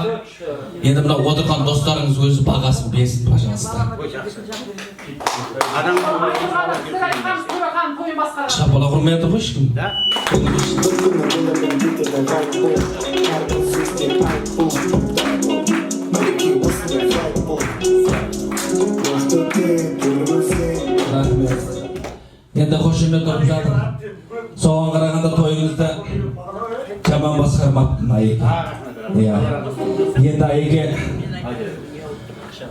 S1: Енді мына отырған достарыңыз өзі бағасын берсін, пожалуйста. Шапалақ ұрмай жатыр ғой ешкім. Енді қошемет ұрып жатыр. Соған қарағанда тойыңызда жаман басқармаппын, Айеке. Енді Айеке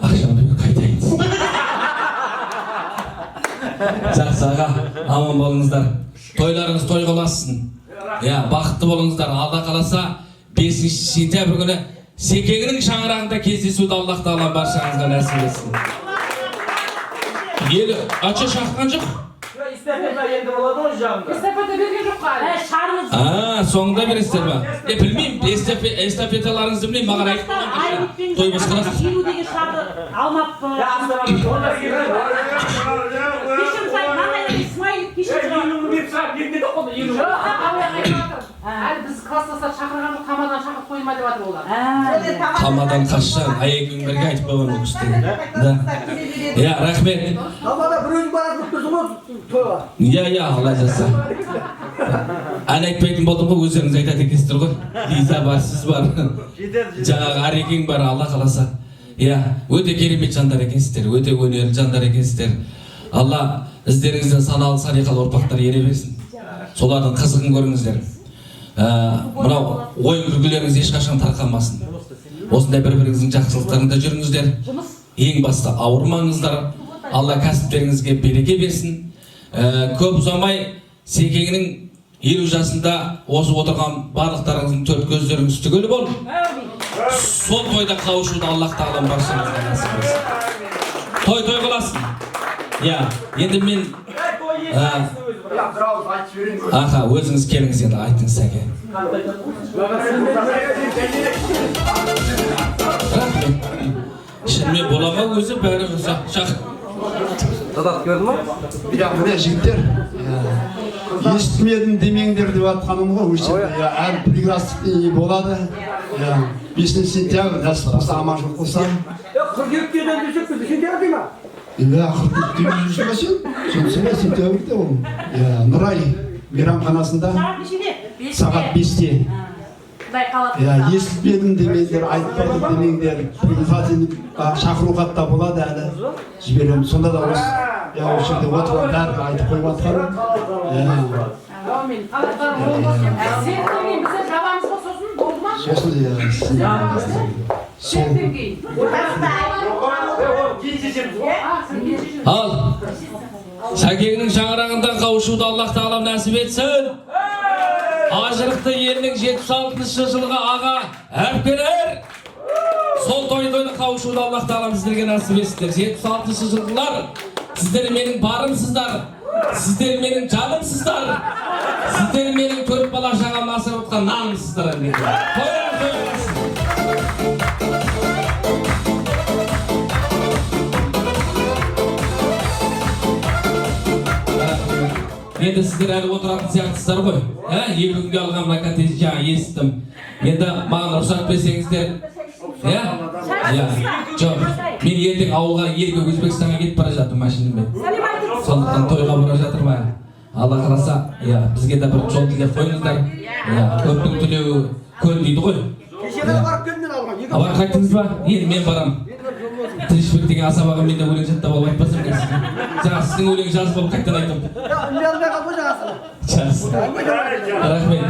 S1: ақшамды қайтайын. Жақсы аға, аман болыңыздар. Тойларыңыз тойға ұлассын. Бақытты болыңыздар. Алла қаласа 5 сентябрь күні Секеңнің шаңырағында кездесуді Аллах тағала баршаңызға нәсіп етсін. Елі ача шаққан жоқ?
S3: Estafeta енді болады ғой жағында. Estafeta берген жоқ қай.
S1: Соңында бересіздер ма? Білмеймін, эстафеталарыңызды білмеймін, маған айтып қойған. Той басқарасыз.
S19: Елу деген шарды алмаппын. Кешірім сұраймын, маңайда Исмаил кешірім сұраймын. Әлі біз класстастар шақырғанды Қамадан шақырып қойма деп жатыр олар.
S1: Қамадан қашан, Айекең бірге айтып қойған ол кісі. Рахмет.
S3: Қамада бір өзің баратын тұрсың ғой тойға.
S1: Алла жазса. Ән айтпайтын болдым ғой, өздеріңіз айтады екенсіздер ғой. Лиза бар, сіз бар. Жаңағы Арекең бар, Алла қаласа. Өте керемет жандар екенсіздер, өте өнерлі жандар екенсіздер. Алла іздеріңізден саналы салиқалы ұрпақтар ере берсін. Солардың қызығын көріңіздер. Мынау ойын күлкілеріңіз ешқашан тарқамасын. Осындай бір-біріңіздің жақсылықтарында жүріңіздер. Ең басты ауырмаңыздар. Алла кәсіптеріңізге береке берсін. Көп ұзамай Секеңнің 50 жасында осы отырған барлықтарыңыздың төрт көздеріңіз түгел бол. Сол тойда қауышуды Аллах тағала баршаңызға нәсіп етсін. Той қыласын. Енді мен аға, өзіңіз келіңіз енді айтыңыз Сәке. Шынымен бола ма өзі бәрі шақ.
S20: Садақ көрді ма? Міне жігіттер, естімедім демеңдер деп атқаным ғой, өшірді. Әр прекрасный болады. 5 сентябрь, нәсіп болса аманшылық болсам.
S3: Қыркүйекте жүрсек біз сентябрь дей ма?
S20: Қыркүйекте жүрсің ба сен? Сонсың ба сентябрьде ол? Нұрай мейрамханасында сағат 5-те. Естіпедім демеңдер, айтпадым демеңдер. Пригласительный шақыру хатта болады әлі. Жіберем. Сонда да осы жерде отырған бәрі айтып қойып атқарым.
S1: Ал, Сәкеңнің шаңырағында қауышуды Аллах тағала нәсіп етсін. Ажырықты елінің 76-шы жылғы аға әпкелер. Сол тойды қауышуды Аллах тағала сіздерге нәсіп етсін. 76-шы жылғылар, сіздер менің барымсыздар. Сіздер менің жанымсыздар. Сіздер менің төрт бала шағам асырып отқан нанымсыздар. Енді сіздер әлі отыратын сияқтысыздар ғой. Екі күнге алған мына коттеджді жаңа естідім. Енді маған рұқсат берсеңіздер. Жоқ, мен ертең ауылға елге Өзбекстанға кетіп бара жатырмын машинамен. Сондықтан тойға бара жатырмын. Алла қаласа, бізге де бір жол тілеп қойыңыздар. Көптің тілеуі көл дейді ғой. Абар қайттыңыз ба? Енді мен барам. Тіршілік деген асабаға мен де өлең жаттап алып айтпасам екен. Жаңа сіздің өлең жазып алып қайттан айттым. Рахмет.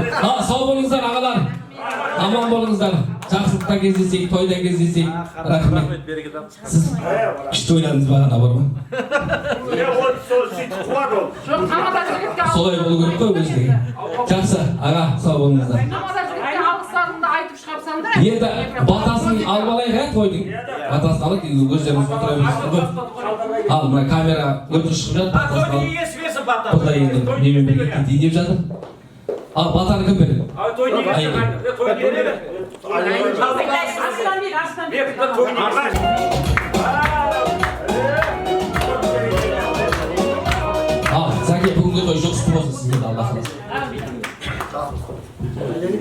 S1: Сау болыңыздар ағалар. Аман болыңыздар. Жақсылықта кездесейік, тойда кездесейік. Рахмет. Сіз күшті ойладыңыз бағана бар ма? Солай болу керек қой өздегі. Жақсы, аға, сау болыңыздар. Енді батасын алып алайық тойдың. Батасын алып, өздеріңіз отыра бересіздер ғой. Ал, мына камера өтініш шығып жатыр. Бұлда енді немен бірге кетейін деп жатыр. Ал, батаны кім береді? Ал, Сәке, бүгінгі той жұғысты болсын сізге де Алла қаласа.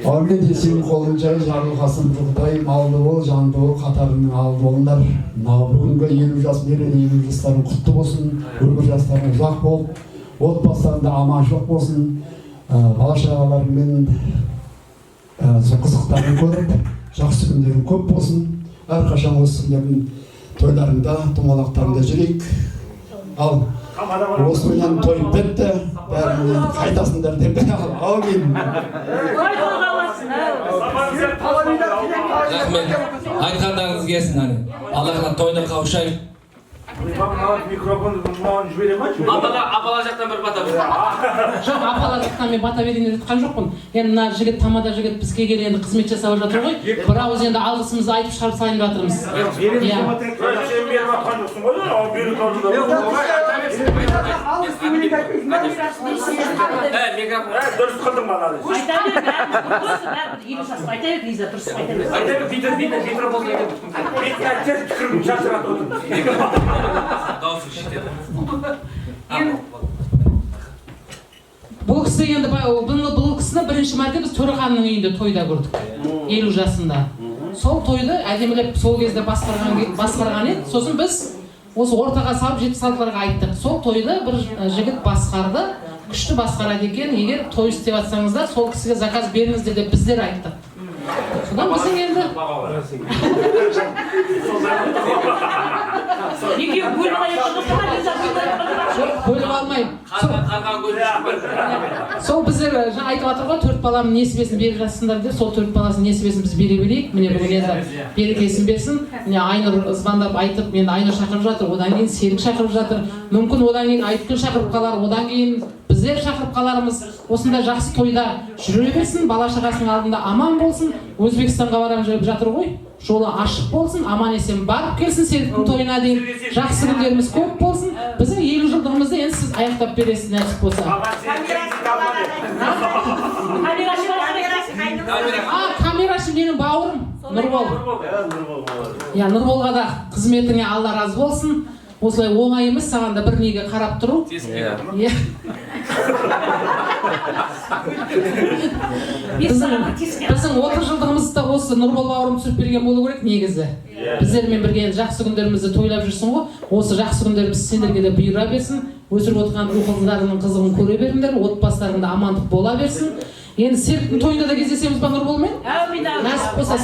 S20: Амин десең қолың жай жарылғасын бұғдай малды бол, жанды бол, қатарының алды болыңдар. Бүгінгі 50 жас мерейлі 50 жастарың құтты болсын, өмір жастарың ұзақ болып, отбасыларында аманшылық болсын, бала-шағаларыңмен сол қызықтарын көріп, жақсы күндерің көп болсын. Әрқашан осы сендердің тойларыңда, домалақтарыңда жүрейік. Ал осымен той бітті, бәрін қайтасыңдар деп аумин.
S1: Рахмет. Айтқандарыңыз келсін. Аллахқа тойда қауышайық.
S18: Апала жақтан бір бата берді.
S19: Жоқ, апала жақтан мен бата берейін деп жатқан жоқпын. Енді мына жігіт, тамада жігіт бізге келіп енді қызмет жасап жатыр ғой. Бір ауыз енді алғысымызды айтып шығарып салайын деп жатырмыз.
S4: Сен беріп жатқан жоқсың ғой, дұрыс қылдың маған.
S19: Айта бер, Лиза, дұрыс айта бер.
S18: Айта бер, Питер болсын.
S19: Бұл кісі енді бұл кісіні бірінші мәрте біз Төреханның үйінде тойда көрдік. 50 жасында. Сол тойды әдемілеп сол кезде басқарған еді. Сосын біз осы ортаға салып 76-ларға айттық. Сол тойды бір жігіт басқарды, күшті басқарады екен. Егер той істеп жатсаңыздар, сол кісіге заказ беріңіздер деп біздер айттық. Содан біздің енді бөліп алмаймын. Сол біздер жаңа айтып жатыр ғой, 4 баланың несібесін беріп жатсыңдар деп, сол 4 баласының несібесін біз бере берейік. Міне бүгін енді берекесін берсін. Міне Айнұр звондап айтып, мен Айнұр шақырып жатыр, одан кейін Серік шақырып жатыр. Мүмкін одан кейін Айтқын шақырып қалар, одан кейін біздер шақырып қаларымыз. Осында жақсы тойда жүре берсін, бала шағасының алдында аман болсын. Өзбекстанға барам жүріп жатыр ғой. Жолы ашық болсын, аман есен барып келсін Серіктің тойына дейін. Жақсы күндеріміз көп болсын. Біздің 50 жылдығымызды енді сіз аяқтап бересіз нәсіп болса. Камерашы менің бауырым Нұрбол. Нұрболға да қызметіңе Алла разы болсын. Осылай оңай емес, саған да бір неге қарап тұру. Біздің 30 жылдығымызда осы Нұрбол бауырым түсіріп берген болу керек негізі. Біздермен бірге жақсы күндерімізді тойлап жүрсің ғой. Осы жақсы күндеріміз сендерге де бұйыра берсін. Өсіріп отырған ұл-қыздарының қызығын көре беріңдер, отбасыларында амандық бола берсін. Енді Серіктің тойында да кездесеміз ба Нұрболмен? Нәсіп болса,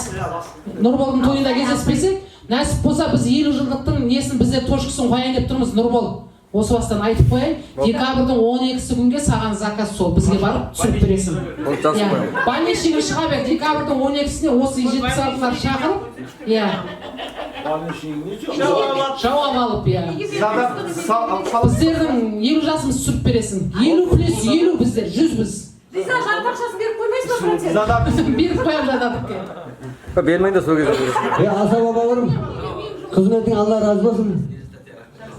S19: Нұрболдың тойында кездеспесек, нәсіп болса біз 50 жылдықтың несін бізде тошқысын қояйын деп тұрмыз. Нұрбол, осы бастан айтып қояйын, декабрьдің 12-сі күнге саған заказ сол, бізге барып түсіріп бересің. Баннешіге шыға бер, декабрьдің 12-сіне осы 76-лар шақырып, жауап алып, біздердің 50 жасымыз түсіріп бересің. 50 плюс 50 біздер, 100 біз.
S3: Лиза, жарты ақшасын беріп қоймайсыз ба, процент?
S19: Беріп қоям жатадықке.
S12: Бермейді сол кезде. Асаба бауырым, қызметің Алла разы болсын.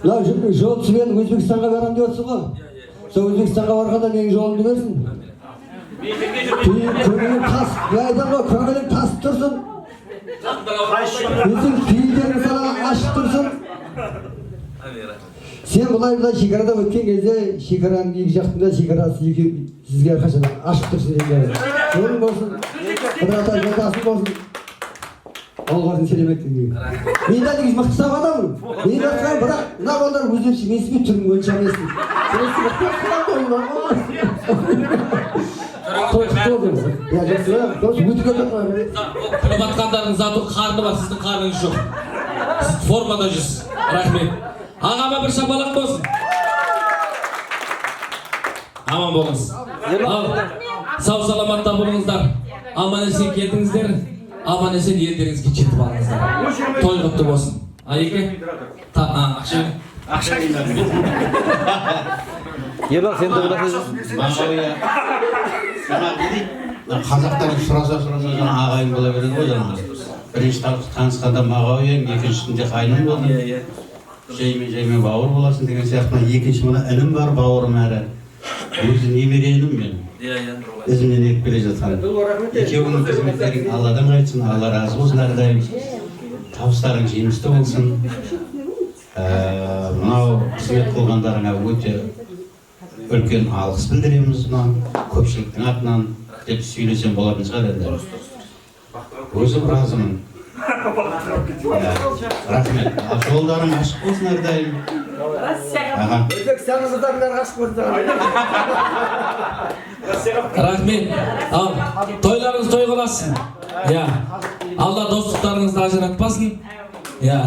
S12: Жол түсімен Өзбекстанға барам деп отырсың ғой. Сол Өзбекстанға барғанда менің жолымды берсін. Көңілің тас, айтам ғой, көңілің тасып тұрсын. Өзің пейілдерің салаға ашып тұрсын. Сен былай шекарадан өткен кезде шекараның екі жақтында шекарасы сізге әрқашан ашық тұрсын деген. Жолың болсын, қыдырата жолдасың болсын. Олғардың селеметтің деймін. Мен де дегіз мықты сап адаммын. Мен де атқан бірақ мына балдар өздерші менсізбе түрін өлшемесін. Сенесі мықты қылам ойынлар ма?
S1: Күліп атқандардың заты қарны бар, сіздің қарныңыз жоқ. Сіз формада жүрсіз. Рахмет. Ағама бір шапалақ болсын. Аман болыңыз. Ал, сау саламатта болыңыздар. Аман есен келдіңіздер. Аман есен елдеріңізге жетіп алыңыздар. Той құтты болсын. Айеке? Ақша.
S14: Ақша келді.
S18: Ерлан, сен де ойласың.
S14: Мағауия. Қазақтар сұраса жаңа ағайын бола береді ғой жаңағы. Бірінші танысқанда Мағауия, екіншісінде қайным болды. Жаймен бауыр боласың деген сияқты. Екінші мына інім бар, бауырым әрі. Өзі немере інім мен. Ізімнен еріп келе жатқан. Екеуінің қызметтерің Алладан қайтсын, Алла разы болсын әрдайым. Табыстарың жемісті болсын. Мынау қызмет қылғандарыңа өте үлкен алғыс білдіреміз мына көпшіліктің атынан деп сөйлесем болатын шығар енді. Өзім разымын. Рахмет. Жолдарың ашық болсын әрдайым.
S1: Рахмет. Ал, тойларыңыз той қыласын. Алла достықтарыңызды ажыратпасын.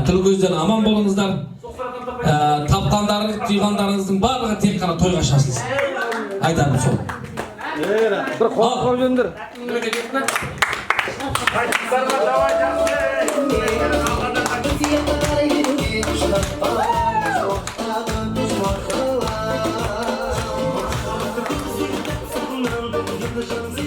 S1: Тіл көзден аман болыңыздар. Тапқандарыңыз, түйғандарыңыздың барлығы тек қана тойға шашылсын. Айтамын сол.
S18: Бір қол қойып жөндір.
S17: Thank you.